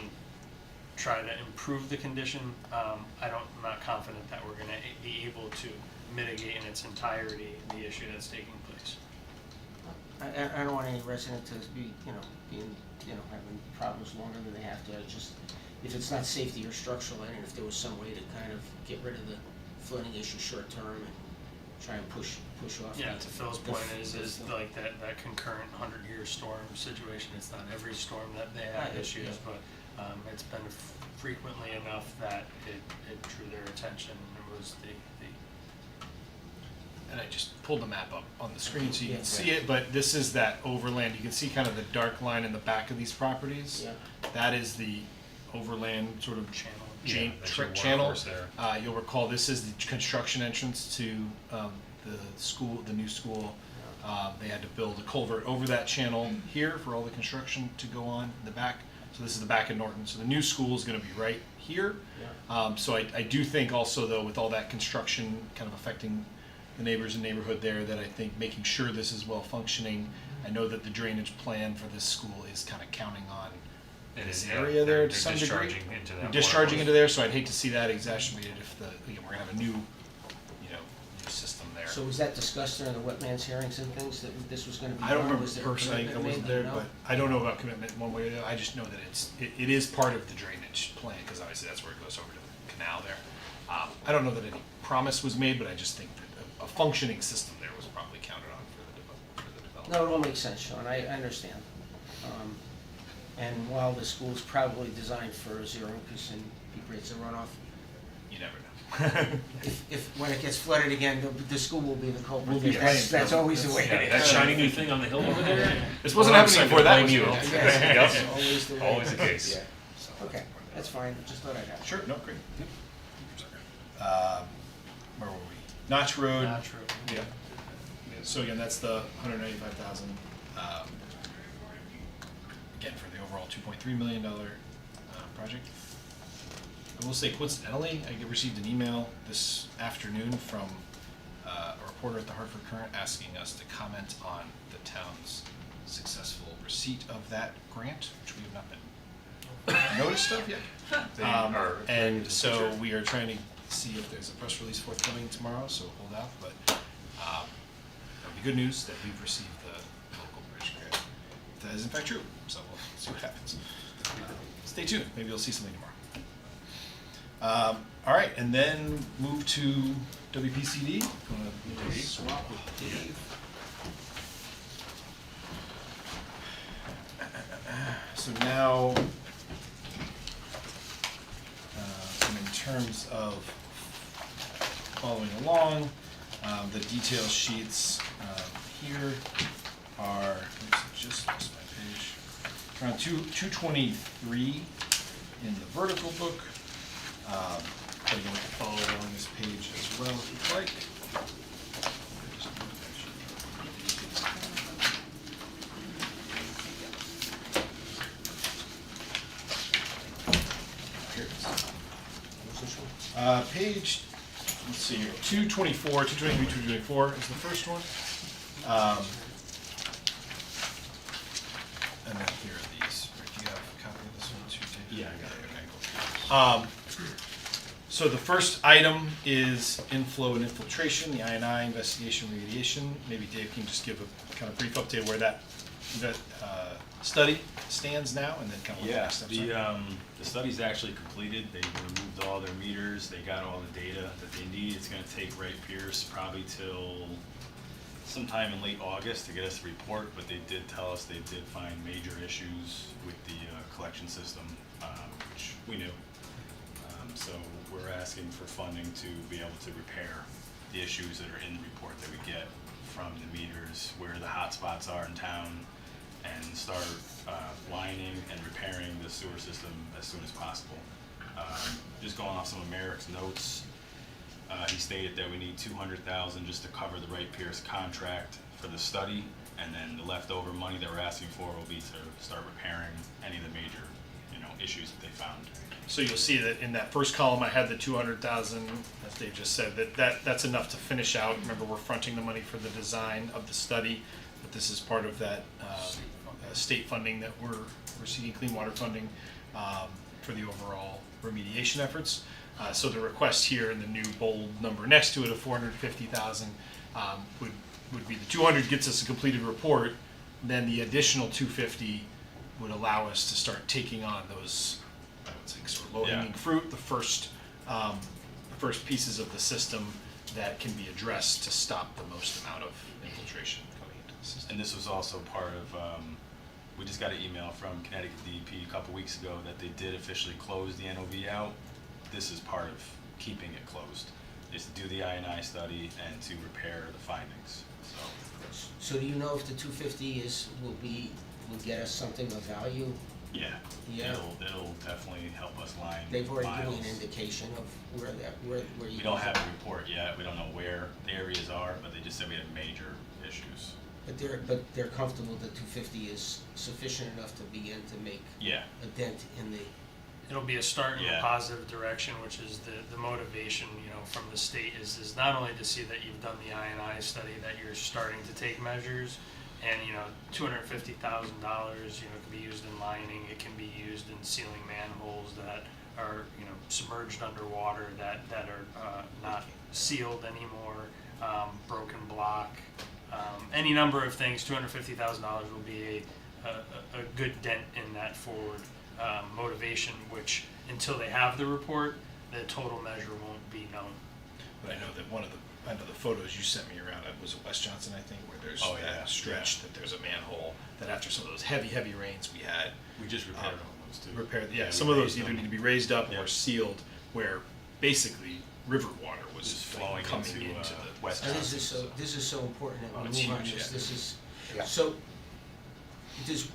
try to improve the condition. I'm not confident that we're going to be able to mitigate in its entirety the issue that's taking place. I don't want any resident to be, having problems longer than they have to. If it's not safety or structural, and if there was some way to kind of get rid of the flooding issue short term and try and push off. Yeah, to Phil's point is like that concurrent 100-year storm situation. It's not every storm that they have issues, but it's been frequently enough that it drew their attention. It was And I just pulled the map up on the screen so you can see it, but this is that overland. You can see kind of the dark line in the back of these properties. Yeah. That is the overland sort of channel. Yeah, that's your channel. watercourse there. You'll recall this is the construction entrance to the new school. They had to build a culvert over that channel here for all the construction to go on in the back. So this is the back of Norton. So the new school is going to be right here. Yeah. So I do think also though, with all that construction kind of affecting the neighbors and neighborhood there, that I think making sure this is well functioning. I know that the drainage plan for this school is kind of counting on this area there they're to some degree. discharging into that. They're discharging watercourse. into there, so I'd hate to see that exacerbated if we're gonna have a new, new system there. So was that discussed during the wetlands hearings and things, that this was gonna be done? I don't remember Was there a personally, I commitment wasn't made? there, Do you know? but I don't know about commitment one way or the other. I just know that it is part of the drainage plan, because obviously that's where it goes over to the canal there. I don't know that any promise was made, but I just think that a functioning system there was probably counted on for the development. No, it all makes sense, Sean, I understand. And while the school's probably designed for zero increase in peak rates of runoff, You never know. if when it gets flooded again, the school will be the culprit. Will be That's blamed. always the way Yeah, it that is. shiny new thing on the hill over there. This wasn't happening before that was you. built. Yes, Yep. always the way. Always the case. Yeah. Okay, that's fine, just thought I'd ask. Sure, no, great. Where were we? Notch Road. Not true. Yeah. So again, that's the 195,000. Again, for the overall $2.3 million project. I will say, coincidentally, I received an email this afternoon from a reporter at the Hartford Courant asking us to comment on the town's successful receipt of that grant, which we have not been noticed of yet. They are And in the so future. we are trying to see if there's a press release forthcoming tomorrow, so hold out, but that'll be good news that we've received the local bridge grant. If that is in fact true, so we'll see what happens. Stay tuned, maybe you'll see something tomorrow. All right, and then move to WPCD. Gonna swap with Dave. So now, in terms of following along, the detail sheets here are, oops, just lost my page, around 223 in the vertical book. But again, we can follow along this page as well if you'd like. Here it is. Page, let's see here, 224, 223, 224 is the first one. And then here are these. Rick, you have a copy of this one too, Dave? Yeah, I got it. Okay, cool. So the first item is inflow and infiltration, the I&I investigation remediation. Maybe Dave can just give a kind of brief update where that study stands now, and then kind of what the Yeah, next steps are. the study's actually completed. They removed all their meters. They got all the data that they need. It's gonna take Wright Pierce probably till sometime in late August to get us a report, but they did tell us they did find major issues with the collection system, which we knew. So we're asking for funding to be able to repair the issues that are in the report that we get from the meters, where the hot spots are in town, and start lining and repairing the sewer system as soon as possible. Just going off some of Merrick's notes, he stated that we need $200,000 just to cover the Wright Pierce contract for the study, and then the leftover money that we're asking for will be to start repairing any of the major, issues that they found. So you'll see that in that first column, I had the 200,000, as Dave just said, that's enough to finish out. Remember, we're fronting the money for the design of the study, but this is part of that state funding that we're seeking, clean water funding for the overall remediation efforts. So the request here in the new bold number next to it of 450,000 would be the 200 gets us a completed report, then the additional 250 would allow us to start taking on those, I would say, sort of low-hanging fruit, the first pieces of the system that can be addressed to stop the most amount of infiltration coming into the system. And this was also part of, we just got an email from Connecticut DEP a couple weeks ago that they did officially close the NOV out. This is part of keeping it closed, is to do the I&I study and to repair the findings, so. So do you know if the 250 will get us something of value? Yeah, Yeah. it'll definitely help us line They've already given miles. me an indication of where you. We don't have a report yet, we don't know where the areas are, but they just said we had major issues. But they're comfortable that 250 is sufficient enough to begin to make Yeah, a dent in the. It'll be a start in a Yeah. positive direction, which is the motivation, from the state is not only to see that you've done the I&I study, that you're starting to take measures, and $250,000, can be used in lining, it can be used in sealing manholes that are, submerged underwater, that are not sealed anymore, broken block, any number of things. $250,000 will be a good dent in that forward motivation, which until they have the report, the total measure won't be known. But I know that I know the photos you sent me around, it was at West Johnson, I think, where there's that stretch that there's a manhole that after some of those heavy rains we had. we just repaired all those too. Some of those either need to be raised up or sealed, where basically river water was Just flowing coming into, into the West And Johnson. this is so important that we it's move on huge, this. yeah. This is Yeah. so.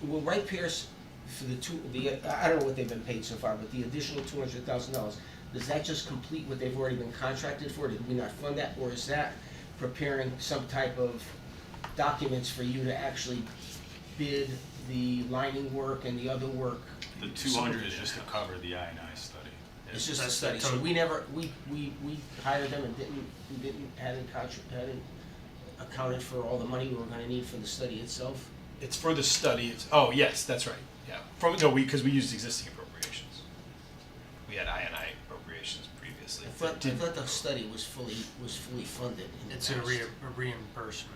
Will Wright Pierce for I don't know what they've been paid so far, but the additional $200,000, does that just complete what they've already been contracted for? Did we not fund that, or is that preparing some type of documents for you to actually bid the lining work and the other work? The 200 is just to cover the I&I study. It's just a That's study, the so total. we hired them and hadn't accounted for all the money we were gonna need for the study itself? It's for the study. Yes, that's right. Yeah. Because we used existing appropriations. we had I&I appropriations previously. I thought the study was fully funded in the It's a past. a reimbursement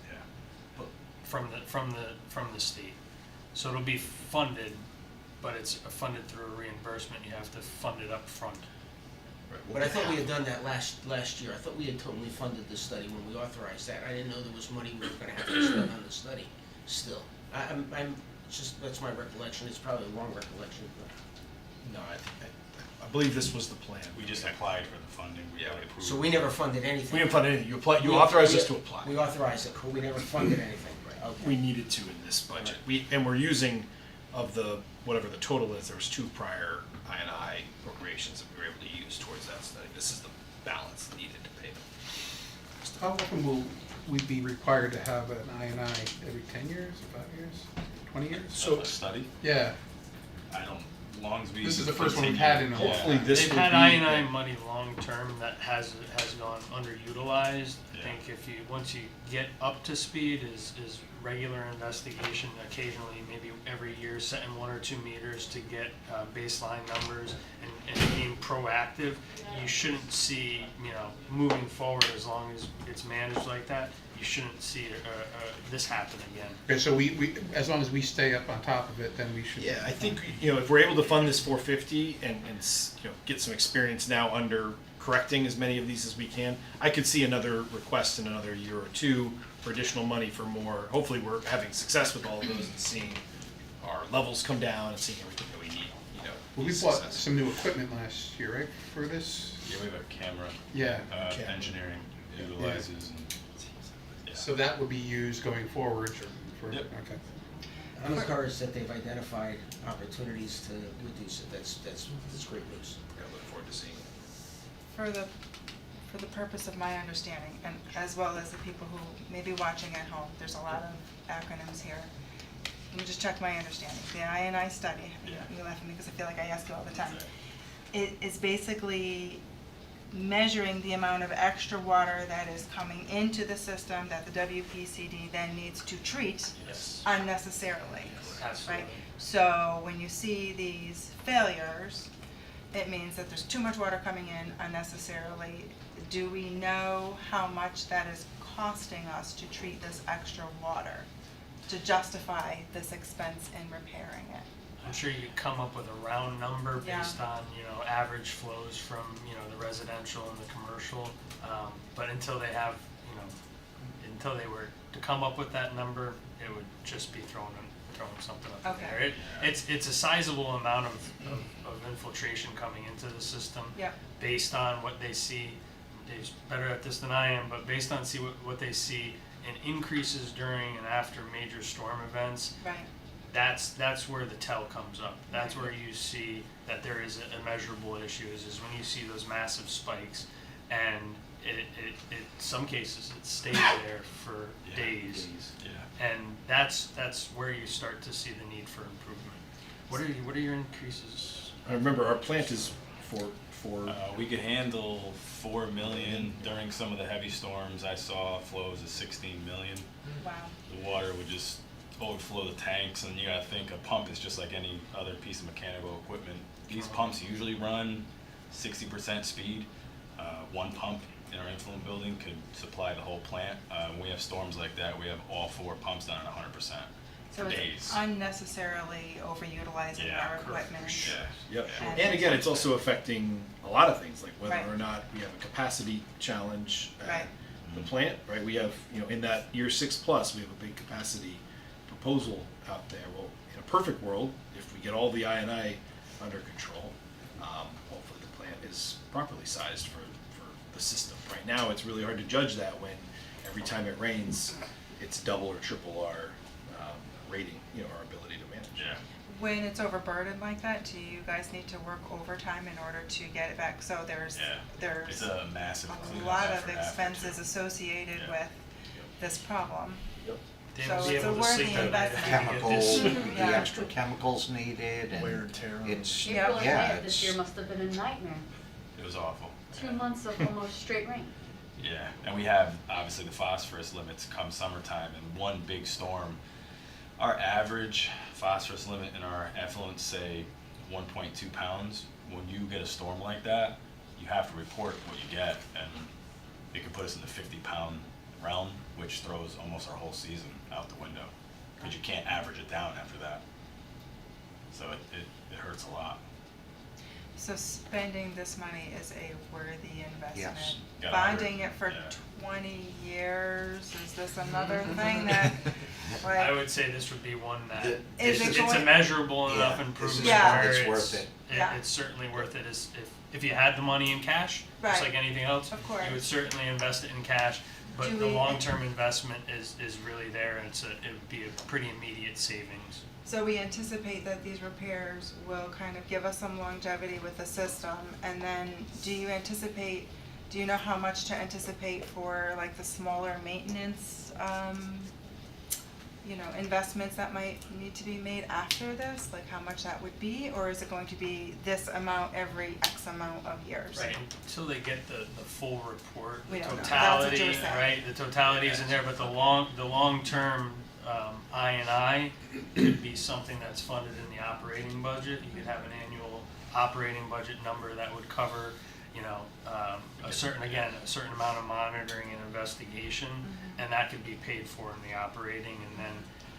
Yeah. from the state. So it'll be funded, but it's funded through a reimbursement. You have to fund it up front. But I thought we had done that last year. I thought we had totally funded the study when we authorized that. I didn't know there was money we were gonna have to spend on the study still. I'm just, that's my recollection. It's probably a wrong recollection, but. No, I believe this was the plan. We just applied for the funding, we got approved. So we never funded anything? We didn't fund anything. You authorized us to apply. We authorized it, but we never funded anything, right? Okay. We needed to in this budget. And we're using, of the, whatever the total is, there was 2 prior I&I appropriations that we were able to use towards that study. This is the balance needed to pay them. How often will we be required to have an I&I? Every 10 years, or 5 years, 20 years? So a study? Yeah. I don't, as long as we. This is the first one we've had in a while. Hopefully this They've will had be- I&I money long-term that has gone underutilized. I Yeah. think if you, once you get up to speed, is regular investigation, occasionally, maybe every year, setting 1 or 2 meters to get baseline numbers and being proactive. You shouldn't see, moving forward, as long as it's managed like that, you shouldn't see this happen again. Okay, so we, as long as we stay up on top of it, then we should. Yeah, I think, if we're able to fund this 450 and get some experience now under correcting as many of these as we can, I could see another request in another year or 2 for additional money for more. Hopefully we're having success with all of those and seeing our levels come down and seeing everything that we need, Well, we be bought successful. some new equipment last year, right, for this? Yeah, we have a camera. Yeah. Camera. Engineering utilizes and. yeah. So that would be used going forward for, Yep. okay. I'm encouraged that they've identified opportunities to reduce it. That's great news. I look forward to seeing it. For the purpose of my understanding, and as well as the people who may be watching at home, there's a lot of acronyms here. Let me just check my understanding. The I&I study, you laugh at me because I feel like I ask you all the time. It is basically measuring the amount of extra water that is coming into the system that the WPCD then needs to treat Yes. unnecessarily. Absolutely. Right? So when you see these failures, it means that there's too much water coming in unnecessarily. Do we know how much that is costing us to treat this extra water, to justify this expense in repairing it? I'm sure you could come up with a round number Yeah. based on, average flows from, the residential and the commercial. But until they have, until they were to come up with that number, it would just be throwing something up in Okay. there. It's a sizable amount of infiltration coming into the system. Yep. Based on what they see. Dave's better at this than I am, but based on what they see in increases during and after major storm events, Right. that's where the tell comes up. That's where you see that there is a measurable issue is when you see those massive spikes, and it some cases it stays there for days. Yeah. And that's where you start to see the need for improvement. What are your increases? I remember our plant is for We could handle 4 million during some of the heavy storms. I saw flows of 16 million. Wow. The water would just overflow the tanks, and you gotta think a pump is just like any other piece of mechanical equipment. These pumps usually run 60% speed. One pump in our influent building could supply the whole plant. When we have storms like that, we have all 4 pumps down at 100% So for it's days. unnecessarily overutilizing Yeah, our correct. equipment. Yeah. Yep. And- And again, it's also affecting a lot of things, like whether Right. or not we have a capacity challenge at Right. the plant, right? We have, in that year 6+, we have a big capacity proposal out there. Well, in a perfect world, if we get all the I&I under control, hopefully the plant is properly sized for the system. Right now, it's really hard to judge that when every time it rains, it's double or triple our rating, our ability to manage. Yeah. When it's overburdened like that, do you guys need to work overtime in order to get it back? So there's It's a massive a cleanup lot of effort after, expenses too. associated Yeah. with this problem. Dave So will be it's a able to worthy sleep at night investment. after you get this. Chemicals, the Yeah. extra chemicals needed, Wear and and tear on it's, Yeah. April and yeah, May of this it's, year must have been a nightmare. It was awful. 2 months of almost straight rain. Yeah, and we have obviously the phosphorus limits come summertime, and one big storm. Our average phosphorus limit in our effluents, say 1.2 pounds. When you get a storm like that, you have to report what you get, and it could put us in the 50-pound realm, which throws almost our whole season out the window, because you can't average it down after that. So it hurts a lot. So spending this money is a worthy investment. Yes. Yeah, Bonding it for yeah. 20 years, is this another thing that, I like, would say this would be one that, Is it it's a going- measurable Yeah, enough this is improvement Yeah. where it's worth it. Yeah. It's certainly worth it, if you had the money in cash, just Right. like anything else, Of course. you would certainly invest it in cash, but Do the we- long-term investment is really there, and it would be a pretty immediate savings. so we anticipate that these repairs will kind of give us some longevity with the system, and then do you know how much to anticipate for like the smaller maintenance, investments that might need to be made after this, like how much that would be, or is it going to be this amount every X amount of years? Right, until they get the full report, We the don't know. That's what you're totality, saying. right, the totality is in there, but the long-term, I&I could be something that's funded in the operating budget. You could have an annual operating budget number that would cover, a certain amount of monitoring and investigation, and that could be paid for in the operating, and then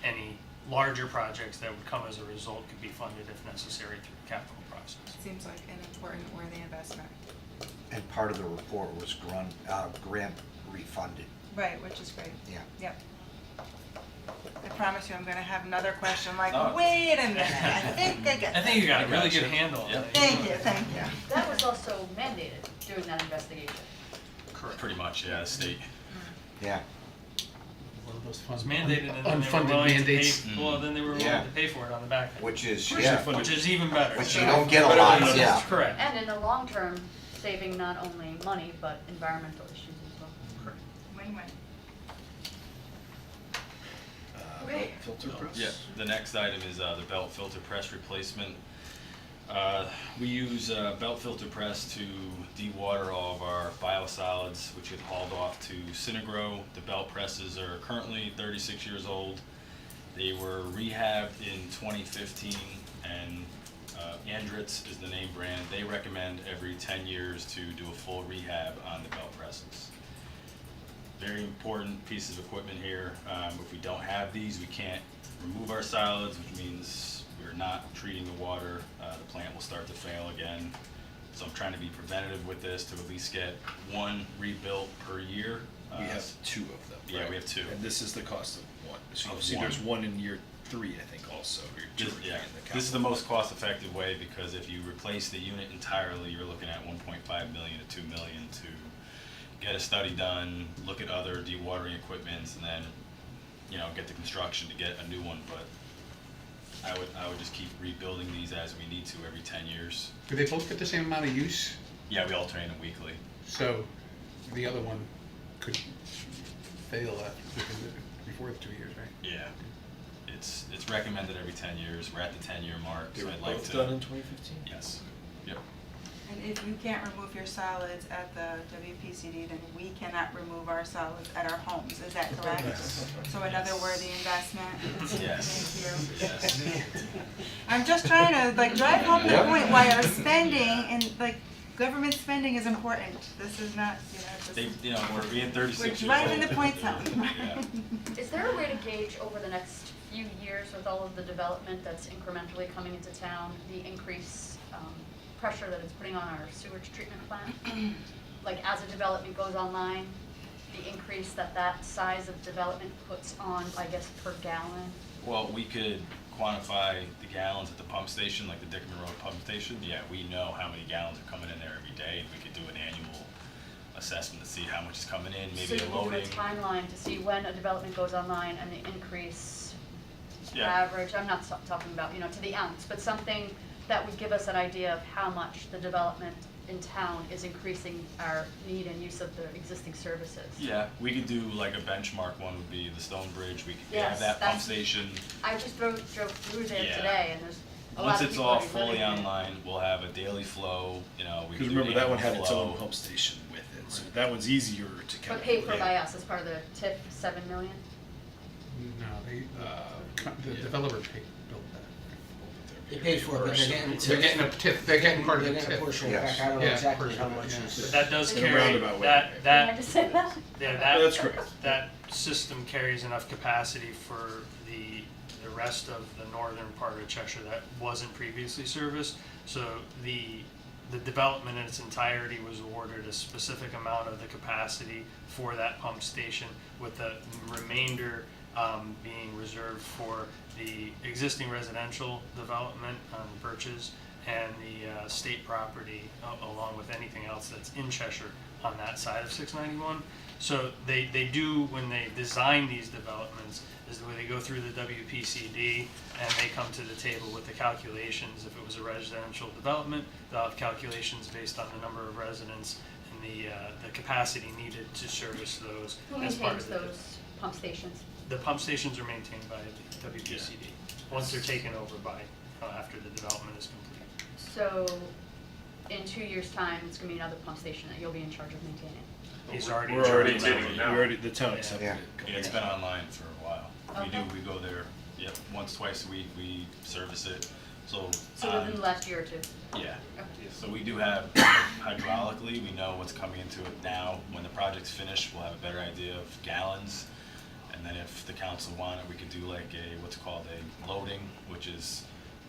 any larger projects that would come as a result could be funded if necessary through the capital process. Seems like an important worthy investment. And part of the report was grant refunded. Right, which is great. Yeah. Yep. I promise you, I'm gonna have another question, like, Oh. wait a minute, I think I get I think you got a really gotcha. good handle on Yeah. it. Thank you. That was also mandated, doing that investigation. Pretty much, yeah, state. Yeah. One of those It was fun- mandated, and then they were unfunded willing to pay, mandates. well, then they were willing Yeah. to pay for it on the back end. Which is, Where's yeah, your fund- Which is even better. which you don't get a lot, yeah. Correct. And in the long term, saving not only money, but environmental issues as well. Win-win. Okay. Filter press? Yeah, the next item is the belt filter press replacement. We use belt filter press to dewater all of our biosolids, which get hauled off to Synagro. The belt presses are currently 36 years old. They were rehabbed in 2015, and Andritz is the name brand. They recommend every 10 years to do a full rehab on the belt presses. Very important piece of equipment here. If we don't have these, we can't remove our solids, which means we're not treating the water. The plant will start to fail again. So I'm trying to be preventative with this to at least get one rebuilt per year. We have two of them, Yeah, right? we have two. And this is the cost of one. So you Of see one. there's one in year 3, I think, also. or year 2 or 3 Yeah, in the this is the capital. most cost-effective way, because if you replace the unit entirely, you're looking at 1.5 million to 2 million to get a study done, look at other dewatering equipments, and then, get the construction to get a new one. But I would just keep rebuilding these as we need to every 10 years. Do they both get the same amount of use? Yeah, we alternate them weekly. So the other one could fail before the 2 years, right? Yeah, it's recommended every 10 years. We're at the 10-year mark, They so were I'd like both to. done in 2015? Yes. Yep. And if you can't remove your solids at the WPCD, then we cannot remove our solids at our homes, is that correct? So another worthy investment? Yes. Thank you. Yes. I'm just trying to drive home the Yep. point why our spending and government spending is important. This is not, They, we're being 36 we're years old. driving the points home. Yeah. Is there a way to gauge over the next few years with all of the development that's incrementally coming into town, the increased pressure that it's putting on our sewage treatment plant? Like as a development goes online, the increase that size of development puts on, I guess, per gallon? Well, we could quantify the gallons at the pump station, like the Dickman Road pump station. Yeah, we know how many gallons are coming in there every day, and we could do an annual assessment to see how much is coming in, maybe a So you loading. can do a timeline to see when a development goes online and the increase Yeah. average, I'm not talking about, to the ounce, but something that would give us an idea of how much the development in town is increasing our need and use of the existing services. Yeah, we could do like a benchmark one would be the Stone Bridge. We could Yes, have that pump that's- station. I just drove through there Yeah. today and there's a lot Once of it's people all already living fully there. online, we'll have a daily flow, we Because can do remember, that one had annual its own flow. pump station with it, so that one's easier to calculate. But paid for by us as part of the TIF 7 million? No, the developer built that. They paid for it, but They're getting a tip, they're getting part of they're the getting a tip. portion Yes. back, I don't know Yeah, exactly portion, how much yeah. is. But that does In a carry, roundabout way. that, Did I that, just say that? yeah, that. That's correct. That system carries enough capacity for the rest of the northern part of Cheshire that wasn't previously serviced. So the development in its entirety was awarded a specific amount of the capacity for that pump station, with the remainder being reserved for the existing residential development on Birches and the state property, along with anything else that's in Cheshire on that side of 691. So they do, when they design these developments, is the way they go through the WPCD and they come to the table with the calculations. If it was a residential development, they'll have calculations based on the number of residents and the capacity needed to service those Who as part maintains of the. those pump stations? The pump stations are maintained by the WPCD, once they're taken over by, after the development is complete. So, in 2 years' time, it's gonna be another pump station that you'll be in charge of maintaining. He's already. We're already in doing charge it. of We already, the town Yeah. accepted Yeah. it. Yeah, it's been online for a while. Okay. We go there, yep, once, twice a week, we service it, so. So within the last year or two? Yeah, Okay. so we do have, hydraulically, we know what's coming into it now. When the project's finished, we'll have a better idea of gallons. And then if the council wanted, we could do like a, what's called a loading, which is,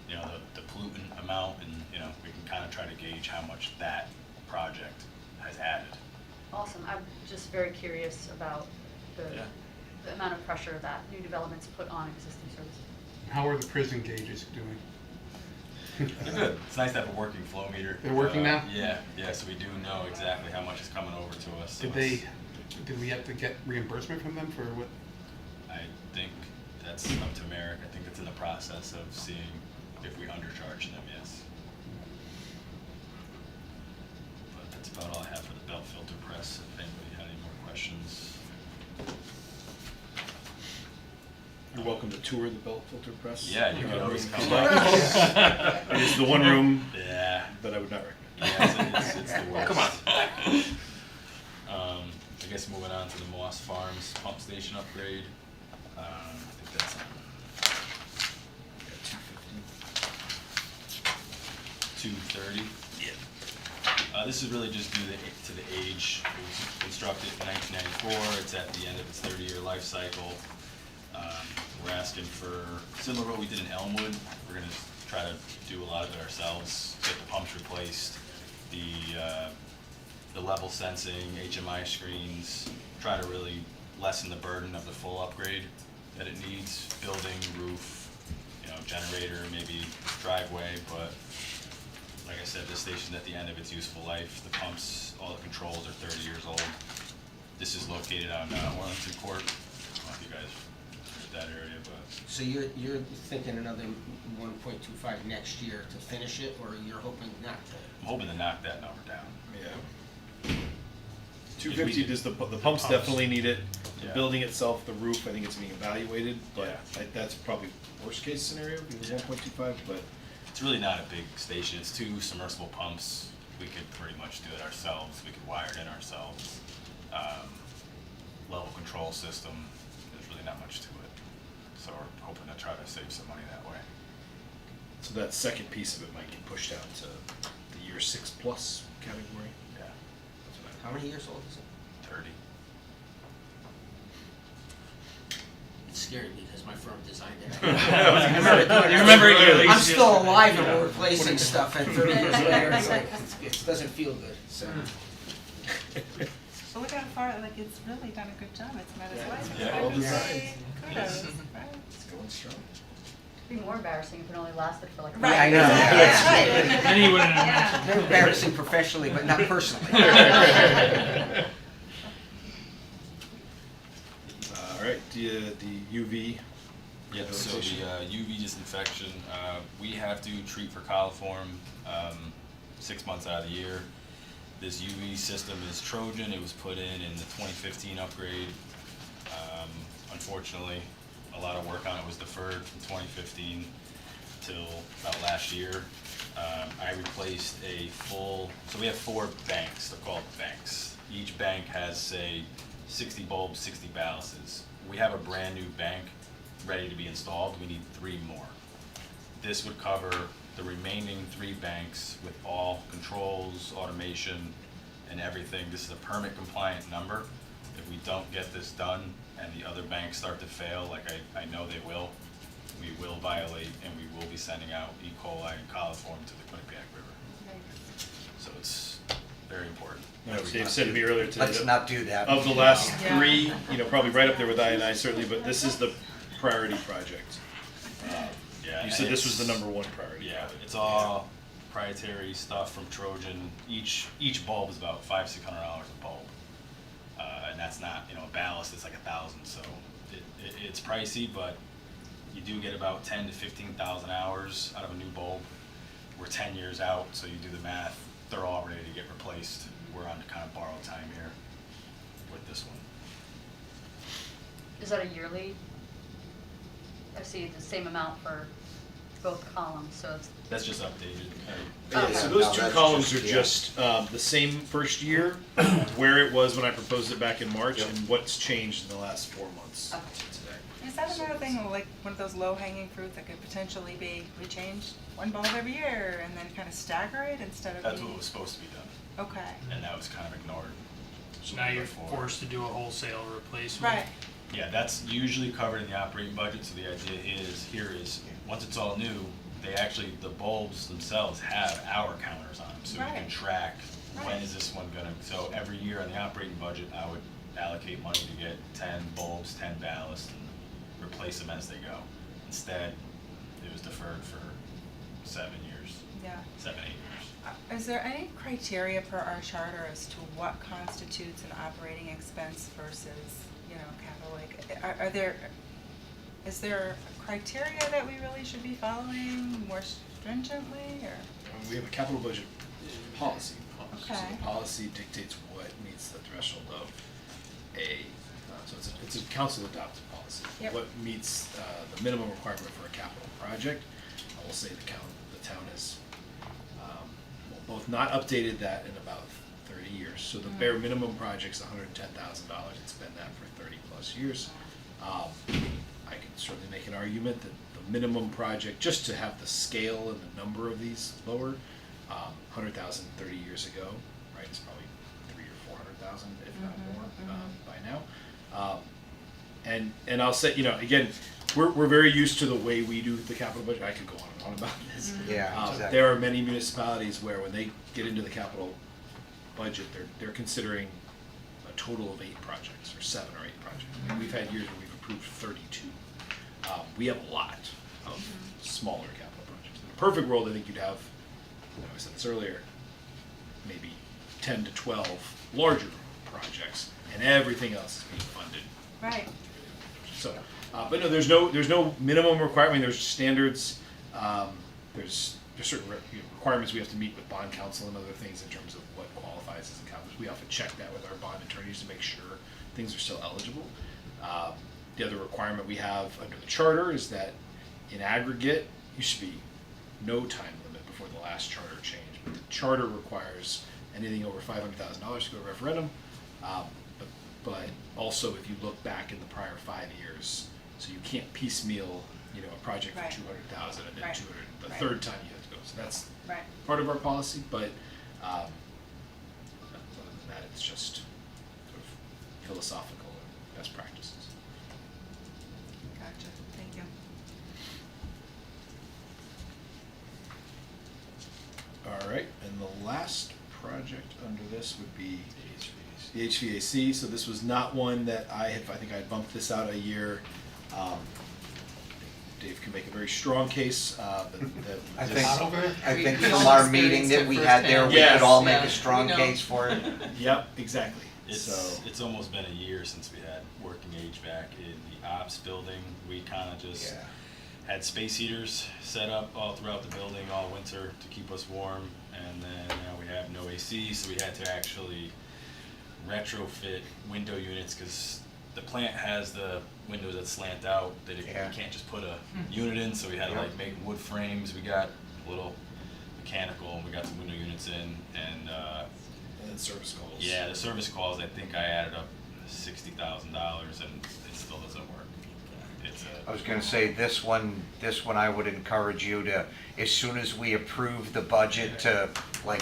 you know, the pollutant amount, and, you know, we can kind of try to gauge how much that project has added. Awesome, I'm just very curious about Yeah. the amount of pressure that new developments put on existing services. How are the prison gauges doing? They're good. It's nice to have a working flow meter. They're working now? Yeah, yeah, so we do know exactly how much is coming over to us. So Did we have to get reimbursement from them for what? I think that's up to Merrick. I think it's in the process of seeing if we undercharge them, yes. But that's about all I have for the belt filter press. If anybody had any more questions. You're welcome to tour the Belt Filter Press. Yeah, you can always come. It is the one room Yeah. that I would not recommend. Yeah, it's the worst. Come on. I guess moving on to the Moss Farms pump station upgrade. I think that's on 230. Yeah. This is really just due to the age. It was constructed in 1994. It's at the end of its 30-year life cycle. We're asking for, similar to what we did in Elmwood, we're gonna try to do a lot of it ourselves, get the pumps replaced, the level sensing, HMI screens, try to really lessen the burden of the full upgrade that it needs, building, roof, you know, generator, maybe driveway, but like I said, this station's at the end of its useful life. The pumps, all the controls are 30 years old. This is located on Orlington Court. I don't know if you guys heard that area, but So you're thinking another 1.25 next year to finish it, or you're hoping not to? I'm hoping to knock that number down. Yeah. 250 does the pumps definitely need it. The Yeah. building itself, the roof, I think it's being evaluated, but Yeah. that's probably worst case scenario, because 1.25, but It's really not a big station. It's 2 submersible pumps. We could pretty much do it ourselves. We could wire it in ourselves. Level control system, there's really not much to it. So we're hoping to try to save some money that way. so that second piece of it might get pushed out to the year 6+ category. Yeah, That's what How many years old is it? 30. It's scary because my firm designed it. You remember it yearly. I'm still alive and we're replacing stuff at 30 years later. It's like, it doesn't feel good, so. But look how far, like, it's really done a good job, it's met its life. Yeah, I well would designed. say kudos, right? It's going strong. It'd be more embarrassing if it only lasted for like a Right, I know. Yeah, Yeah. right. Then he wouldn't have Yeah. They're embarrassing professionally, but not personally. All right, the UV. Yep, so the UV disinfection, we have to treat for coliform 6 months out of the year. This UV system is Trojan. It was put in the 2015 upgrade. Unfortunately, a lot of work on it was deferred from 2015 till about last year. I replaced a full, so we have 4 banks, they're called banks. Each bank has, say, 60 bulbs, 60 balances. We have a brand new bank ready to be installed, we need 3 more. this would cover the remaining 3 banks with all controls, automation, and everything. This is a permit compliant number. If we don't get this done and the other banks start to fail, like I know they will, we will violate and we will be sending out E. coli and coliform to the Quinnipiac River. So it's very important. Dave said to me earlier today. Let's not do that. Of the last Yeah. 3, probably right up there with I&I certainly, but this is the priority project. Yeah, You said this was the it's- number 1 priority. Yeah, it's all proprietary stuff from Trojan. Each bulb is about $500-600 a bulb, and that's not a ballast. It's like 1,000. So it's pricey, but you do get about 10 to 15,000 hours out of a new bulb. We're 10 years out, so you do the math. They're all ready to get replaced. We're on kind of borrowed time here with this one. Is that a yearly? I see the same amount for both columns, so it's, That's just updated. Okay. So No, those 2 that's columns just- are yeah. just the same first year, where it was when I proposed it back in March, and what's changed in the last 4 months Okay. to today. Is that another thing, like one of those low-hanging fruit that could potentially be, we change one bulb every year and then kind of stagger it instead of That's being- what was supposed to be done, Okay, and that was kind of ignored. So now you're Before. forced to do a wholesale replacement. right, Yeah, that's usually covered in the operating budget, so the idea is, once it's all new, the bulbs themselves have hour counters on them, so we can Right. track when Right. is this one gonna, so every year on the operating budget, I would allocate money to get 10 bulbs, 10 ballast, and replace them as they go. Instead, it was deferred for 7 years, yeah. 7-8 years. Is there any criteria per our charter as to what constitutes an operating expense versus, capital, is there a criteria that we really should be following more stringently, or? We have a capital budget policy. So Okay. the policy dictates what meets the threshold of so it's a council adopted policy. Yep. What meets the minimum requirement for a capital project. I will say the town has both not updated that in about 30 years. So the bare minimum project's $110,000. It's been that for 30 plus years. I can certainly make an argument that the minimum project, just to have the scale and the number of these lowered, 100,000 30 years ago, right, it's probably 300,000 or 400,000, if not more, by now. And I'll say, again, we're very used to the way we do the capital budget. I could go on and on about this. Yeah, exactly. There are many municipalities where when they get into the capital budget, they're considering a total of 8 projects, or 7 or 8 projects. I mean, we've had years where we've approved 32. We have a lot of smaller capital projects. In a perfect world, I think you'd have, I said this earlier, maybe 10 to 12 larger projects, and everything else is being funded. Right. So, but no, there's no minimum requirement. I mean, there's standards. There's certain requirements we have to meet with bond counsel and other things in terms of what qualifies as a capital. We often check that with our bond attorneys to make sure things are still eligible. The other requirement we have under the charter is that in aggregate, you should be no time limit before the last charter change. But the charter requires anything over $500,000 to go to referendum. But also, if you look back in the prior 5 years, so you can't piecemeal, a project Right. for 200,000 and then Right. 200 the Right. third time you have to go. So that's Right. part of our policy. But other than that, it's just sort of philosophical and best practices. Gotcha, thank you. All right, and the last project under this would be the HVAC. So this was not one that I think I bumped this out a year. Dave can make a very strong case that I this- think from our meeting that we had there, we could all make a strong case for it. Yep, exactly. It's almost been a year since we had working HVAC in the ops building. We kind of just had space heaters set up all throughout the building all winter to keep us warm, and then now we have no AC, so we had to actually retrofit window units because the plant has the windows that slant out. You can't just put a unit in, so we had to make wood frames. We got a little mechanical, and we got some window units in, and then service calls. Yeah, the service calls, I think I added up $60,000, and it still doesn't work. I was gonna say, this one I would encourage you to, as soon as we approve the budget, to like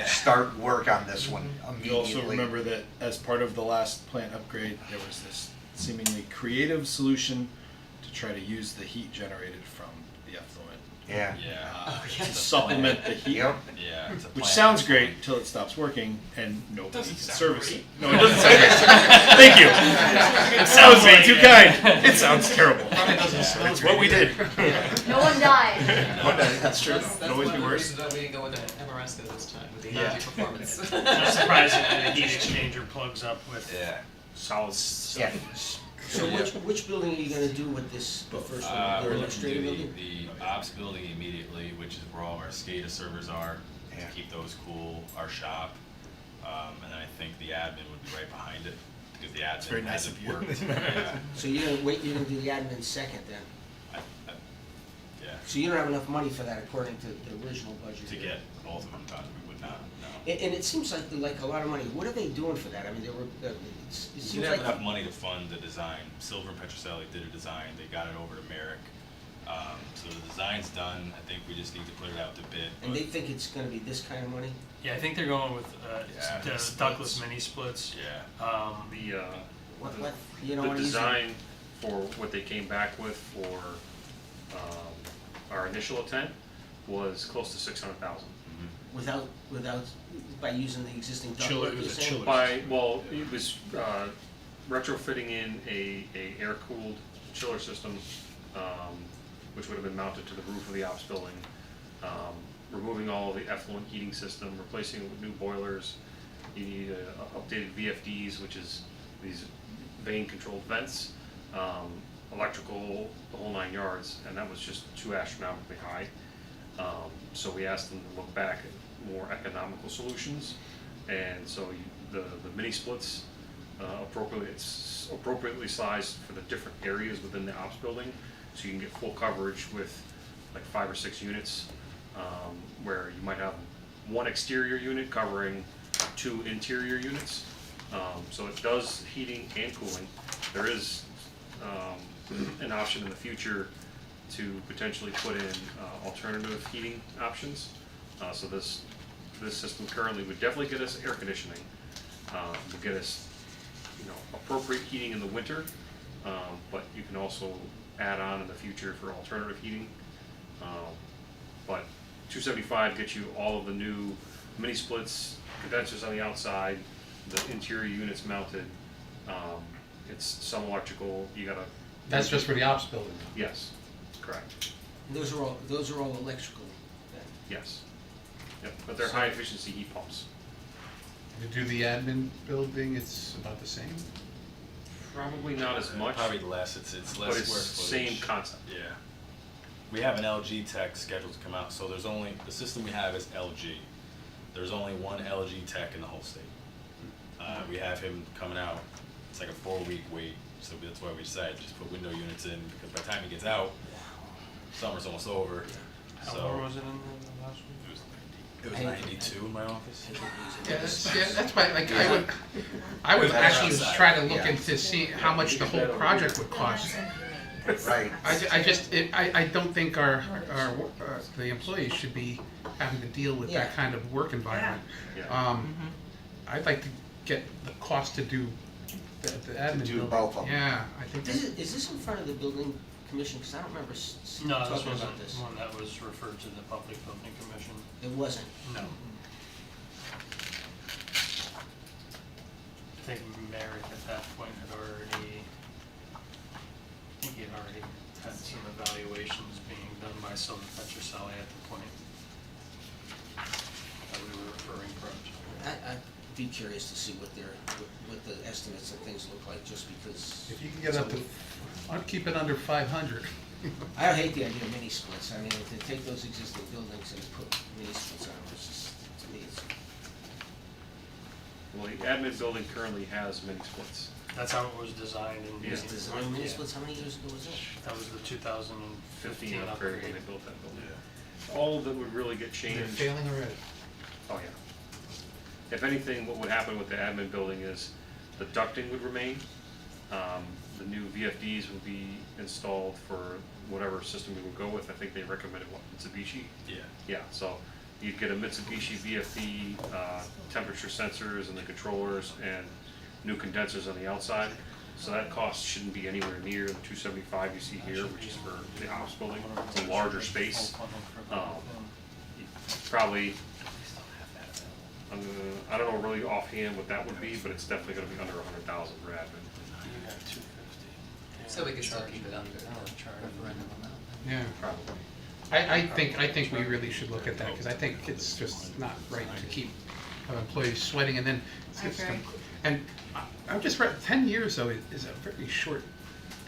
start work on this one You also immediately. remember that as part of the last plant upgrade, there was this seemingly creative solution to try to use the heat generated from the effluent Yeah. Yeah. to supplement the heat. Yep. Yeah. It's a Which plan. sounds great until it stops working and nobody Doesn't can sound service great. it. No, it doesn't sound great. Thank you. It sounds way too kind. It sounds terrible. It's what we did. No one died. That's true. That's Could always one be of the worse. reasons why we didn't go with the Amoresco this time, with the Yeah. energy performance. Not surprisingly, the heat exchanger plugs up with Yeah. Solid Yeah. stuff. So which building are you gonna do with this, the first one, the We're looking to administrative do building? the ops building immediately, which is where all our SCADA servers are, Yeah. to keep those cool, our shop. And then I think the admin would be right behind it, because the very admin nice hasn't of you. worked. Yeah. So you're gonna do the admin second then? Yeah, So you don't have enough money for that according to the original budget? to get both of them done, we would not, no. And it seems like a lot of money. What are they doing for that? I mean, it We seems didn't like. have enough money to fund the design. Silver and Petroselli did a design, they got it over to Merrick. So the design's done, I think we just need to put it out to bid. And but- they think it's gonna be this kind of money? Yeah, I think they're going with Yeah, the mini ductless splits. mini splits. Yeah. The, What, you know the what he's. design for what they came back with for, our initial intent was close to 600,000. Without, by using the existing Chiller, ductwork, it you're was a saying? chiller. By, well, it was retrofitting in a air-cooled chiller system, which would have been mounted to the roof of the ops building, removing all of the effluent heating system, replacing it with new boilers. You need updated VFDs, which is these vane-controlled vents, electrical, the whole 9 yards, and that was just too astronomically high. So we asked them to look back at more economical solutions, and so the mini splits it's appropriately sized for the different areas within the ops building, so you can get full coverage with like 5 or 6 units, where you might have one exterior unit covering 2 interior units. So it does heating and cooling. There is an option in the future to potentially put in alternative heating options. So this system currently would definitely get us air conditioning, would get us, appropriate heating in the winter, but you can also add on in the future for alternative heating. But 275 gets you all of the new mini splits, condensers on the outside, the interior units mounted. It's some electrical. You gotta. That's just for the ops building. Yes, correct. Those are all electrical then? Yes. Yep. But they're high efficiency heat pumps. To do the admin building, it's about the same? Probably not as much, Probably less, it's but less it's square footage. same concept. Yeah. We have an LG tech scheduled to come out, so there's only, the system we have is LG. There's only one LG tech in the whole state. We have him coming out, it's like a 4-week wait, so that's why we decided just put window units in, because by the time he gets out, summer's almost over, How so. far was it in the last week? It was 92 in my office. That's why, like, I would actually try to look into see how much the whole project would cost. Right. I don't think the employees should be having to deal with that kind of work environment. Yeah. I'd like to get the cost to do the admin do building. both of them. Yeah, I think Is that, this in front of the building commission? Because I don't remember No, this talking wasn't about this. one that was referred to the Public Building Commission. It wasn't. No. I think Merrick at that point had already, had some evaluations being done by Silver Petroselli at the point that we were referring from. I'd be curious to see what the estimates and things look like, just because. if you can get up to, I'd keep it under 500. I hate the idea of mini splits. I mean, to take those existing buildings and put mini splits on them, it's just, to me, it's. Well, the admin building currently has mini splits. That's how it was designed and. Yeah. Was design mini Yeah. splits, how many years ago was that? That was the 2015 15 upgrade upgrade. when they built that building. All that would really get changed. They're failing already. Oh, yeah. If anything, what would happen with the admin building is the ducting would remain. the new VFDs will be installed for whatever system we would go with. I think they recommended what, Mitsubishi? Yeah. Yeah, so you'd get a Mitsubishi VFD, temperature sensors and the controllers and new condensers on the outside. So that cost shouldn't be anywhere near the 275 you see here, which is for the office building. It's a larger space. Probably, I don't know really offhand what that would be, but it's definitely gonna be under 100,000 for admin. You got 250. So we can still keep it under the referendum amount. Yeah. Probably. I think we really should look at that, because I think it's just not right to keep employees sweating, and then, I agree. and I've just read, 10 years though is a very short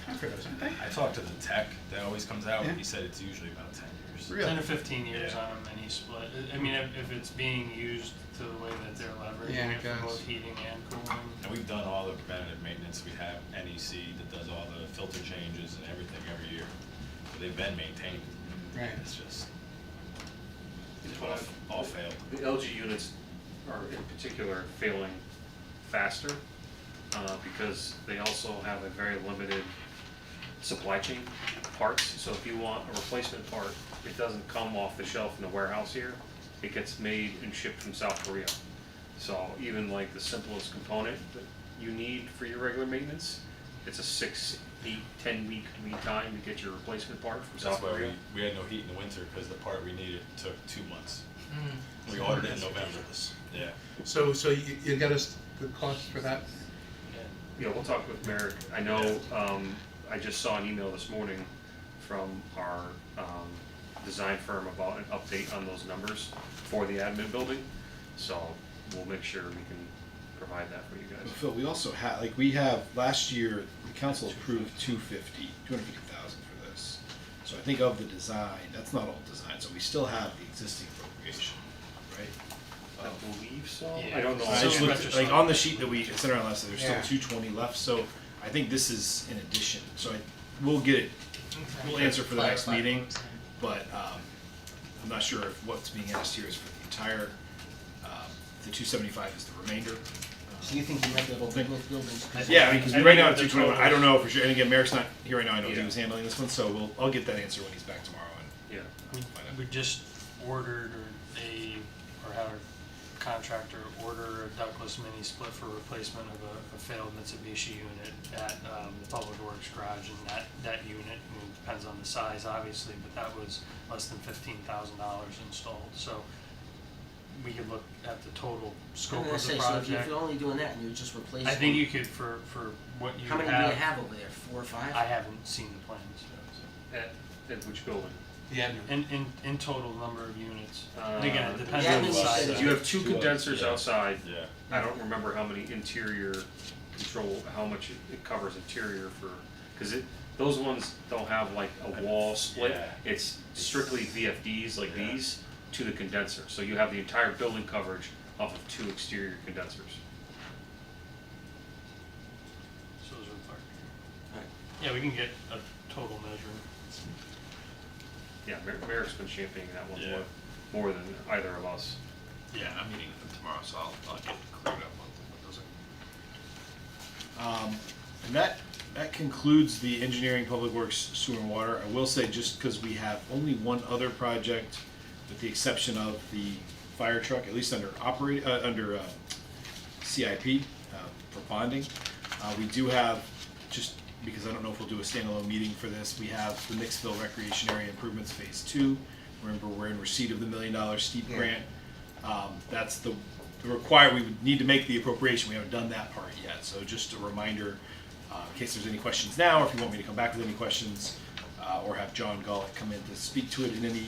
time for those, aren't they? I talked to the tech that always comes out, Yeah. he said it's usually about 10 years. Really? 10 to 15 years Yeah. on a mini split. I mean, if it's being used to the way that they're leveraging Yeah, it it for goes. both heating and cooling. And we've done all the preventative maintenance, we have NEC that does all the filter changes and everything every year. So they've been maintained. Right. It's just, But all failed. The LG units are in particular failing faster because they also have a very limited supply chain parts. So if you want a replacement part, it doesn't come off the shelf in the warehouse here. It gets made and shipped from South Korea. So even like the simplest component that you need for your regular maintenance, it's a 6, 8, 10-week lead time to get your replacement part from That's South why Korea. we had no heat in the winter, because the part we needed took 2 months. We ordered it in November. Yeah. So you got us the cost for that? Yeah, we'll talk with Merrick. I know, I just saw an email this morning from our design firm about an update on those numbers for the admin building. So we'll make sure we can provide that for you guys. Phil, we also have, like, we have, last year, the council approved 250,000 for this. So I think of the design, that's not all design, so we still have the existing appropriation, right? I believe so. Yeah. I don't know. I just looked, like, on the sheet that we sent around last, there's still Yeah. 220 left, so I think this is in addition. So we'll get it, we'll answer for the next Clarify. meeting, but I'm not sure if what's being asked here is for the entire, the 275 is the remainder. So you think you might be able to both buildings? Yeah, I mean, because I right now think it's the 221, I total- don't know for sure, and again, Merrick's not here right now, I know he Yeah. was handling this one, so I'll get that answer when he's back tomorrow. Yeah. We just ordered or had our contractor order a ductless mini split for replacement of a failed Mitsubishi unit at the Public Works garage, and that unit, I mean, depends on the size obviously, but that was less than $15,000 installed, so we could look at the total I'm scope gonna of the say, so if project. you're only doing that and you're just replacing. I think you could, for what you How many do you have over there, 4 or 5? I haven't seen the plans. At which building? Yeah. In total number of units. And again, it depends Yeah, on the you size. said of You it. have 2 condensers Yeah. outside. Yeah. I don't remember how many interior control, how much it covers interior for, because those ones don't have like a wall split. Yeah. It's strictly VFDs like these to the condenser. So you have the entire building coverage off of 2 exterior condensers. So those are the part. Right. Yeah, we can get a total measure. Yeah, Merrick's been championing that one Yeah. more than either of us. Yeah, I'm meeting with them tomorrow, so I'll get cleared up on what those are. And that concludes the engineering, public works, sewer and water. I will say, just because we have only one other project, with the exception of the fire truck, at least under CIP for bonding. We do have, just because I don't know if we'll do a standalone meeting for this, we have the Mixville Recreation Area Improvements Phase 2. Remember, we're in receipt of the $1 million steep Yeah. grant. That's the required, we would need to make the appropriation, we haven't done that part yet. So just a reminder, in case there's any questions now, or if you want me to come back with any questions, or have John Gullett come in to speak to it in any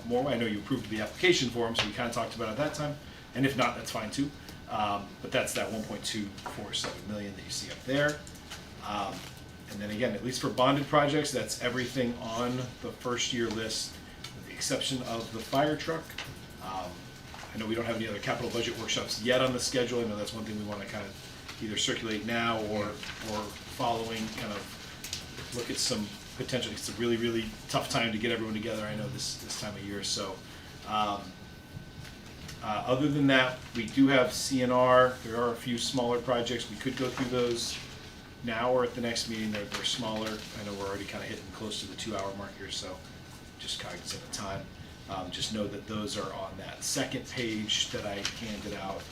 more way. I know you approved the application for him, so we kind of talked about it at that time, and if not, that's fine too. But that's that 1.247 million that you see up there. And then again, at least for bonded projects, that's everything on the first year list, with the exception of the fire truck. I know we don't have any other capital budget workshops yet on the schedule. I know that's one thing we want to kind of either circulate now or following, kind of look at some potential. It's a really, really tough time to get everyone together, I know, this time of year. So other than that, we do have CNR. There are a few smaller projects. We could go through those now or at the next meeting. They're smaller. I know we're already kind of hitting close to the 2-hour mark here, so just cognizant of time. Just know that those are on that second page that I handed out.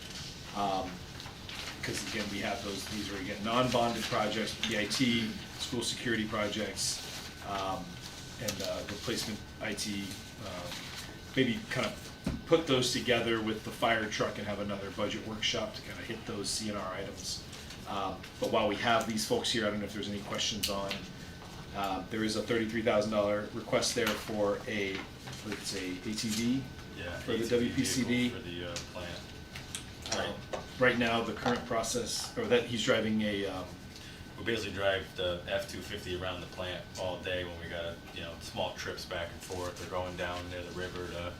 Because again, we have these are again non-bonded projects, PIT, school security projects, and replacement IT. Maybe kind of put those together with the fire truck and have another budget workshop to kind of hit those CNR items. But while we have these folks here, I don't know if there's any questions on. There is a $33,000 request there for it's a ATV for the WPCD. For the plant. Right now, the current process, or that he's driving a, We basically drive the F-250 around the plant all day when we got, small trips back and forth, or going down near the river to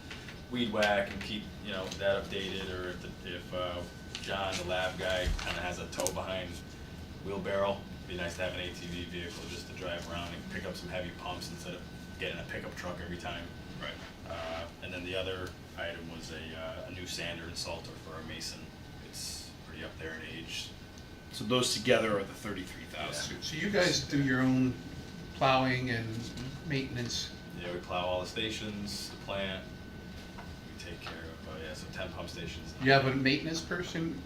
weed whack and keep, that updated, or if John, the lab guy, kind of has a tow behind wheelbarrow, it'd be nice to have an ATV vehicle just to drive around and pick up some heavy pumps instead of getting a pickup truck every time. right. And then the other item was a new sander and salter for our mason. It's pretty up there in age. So those together are the 33,000. So you guys do your own plowing and maintenance? Yeah, we plow all the stations, the plant. We take care of, so 10 pump stations. You have a maintenance person?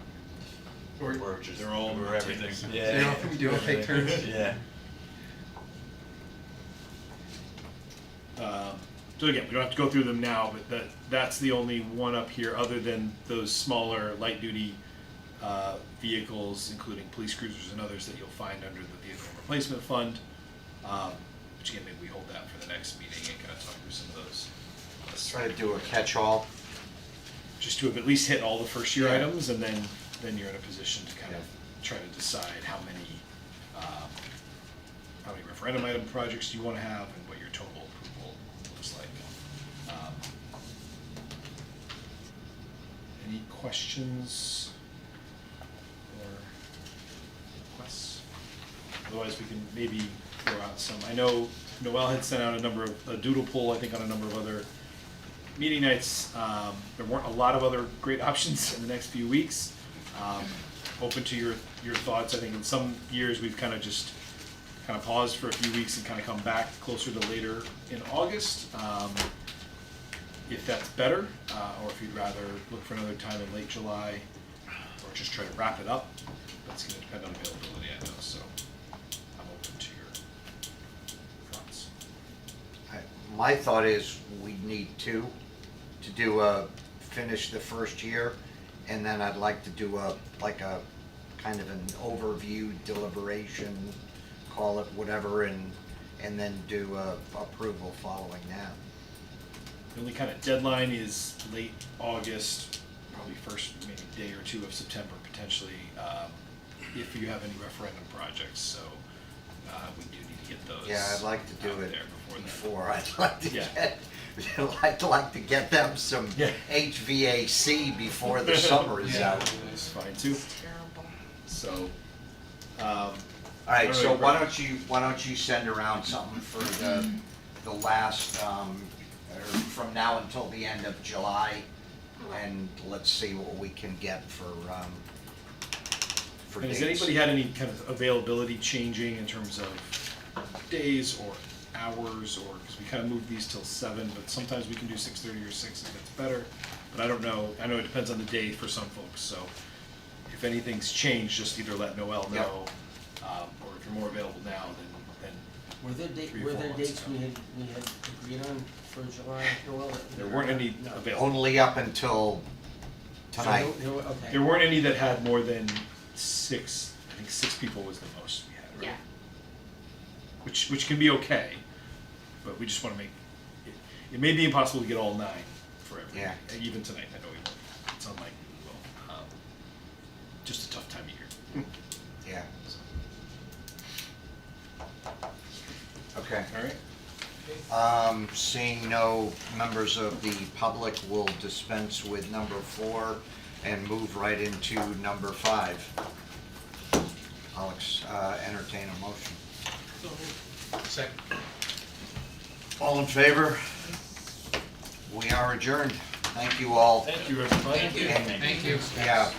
Or We're just, They're all we're everything. They all take turns? Yeah. So again, we don't have to go through them now, but that's the only one up here, other than those smaller light duty vehicles, including police cruisers and others that you'll find under the vehicle replacement fund. Which again, maybe we hold that for the next meeting and kind of talk through some of those. Let's try to do a catch-all. Just to have at least hit all the first year items, and then you're in a position to kind of try to decide how many referendum item projects you want to have and what your total approval looks like. Any questions or requests? Otherwise, we can maybe throw out some. I know Noel had sent out a doodle poll, I think, on a number of other meeting nights. There weren't a lot of other great options in the next few weeks. Open to your thoughts. I think in some years we've kind of paused for a few weeks and kind of come back closer to later in August. If that's better, or if you'd rather look for another time in late July, or just try to wrap it up. That's going to depend on availability, I know, so I'm open to your thoughts. My thought is we need to finish the first year, and then I'd like to do a kind of an overview deliberation, call it whatever, and then do approval following that. The only kind of deadline is late August, probably first maybe day or two of September potentially, if you have any referendum projects. So we do need to get those. Yeah, I'd like to do out it there before before. I'd like to Yeah. I'd like to get them some HVAC before the summer is out. That's fine too. So. All right, so why don't you send around something for the last, or from now until the end of July, and let's see what we can get for And dates. has anybody had any kind of availability changing in terms of days or hours, or, because we kind of moved these till 7, but sometimes we can do 6:30 or 6 if it's better. But I don't know, I know it depends on the day for some folks, so if anything's changed, just either let Noel know, or if you're more available now, then Were there 3 or 4 months dates ago. we had agreed on for July, Noel? There weren't any No. available. Only up until tonight. Okay. There weren't any that had more than 6, I think 6 people was the most we had, right? Yeah. Which can be okay, but we just want to make, it may be impossible to get all 9 for every, Yeah. even tonight, I know we won't, it's unlikely we will. Just a tough time of year. Yeah. Okay. All right. Seeing no members of the public, we'll dispense with number 4 and move right into number 5. Alex, entertain a motion. Second. All in favor? We are adjourned. Thank you all. Thank you, everybody. Thank you. And- Thank you. Yeah.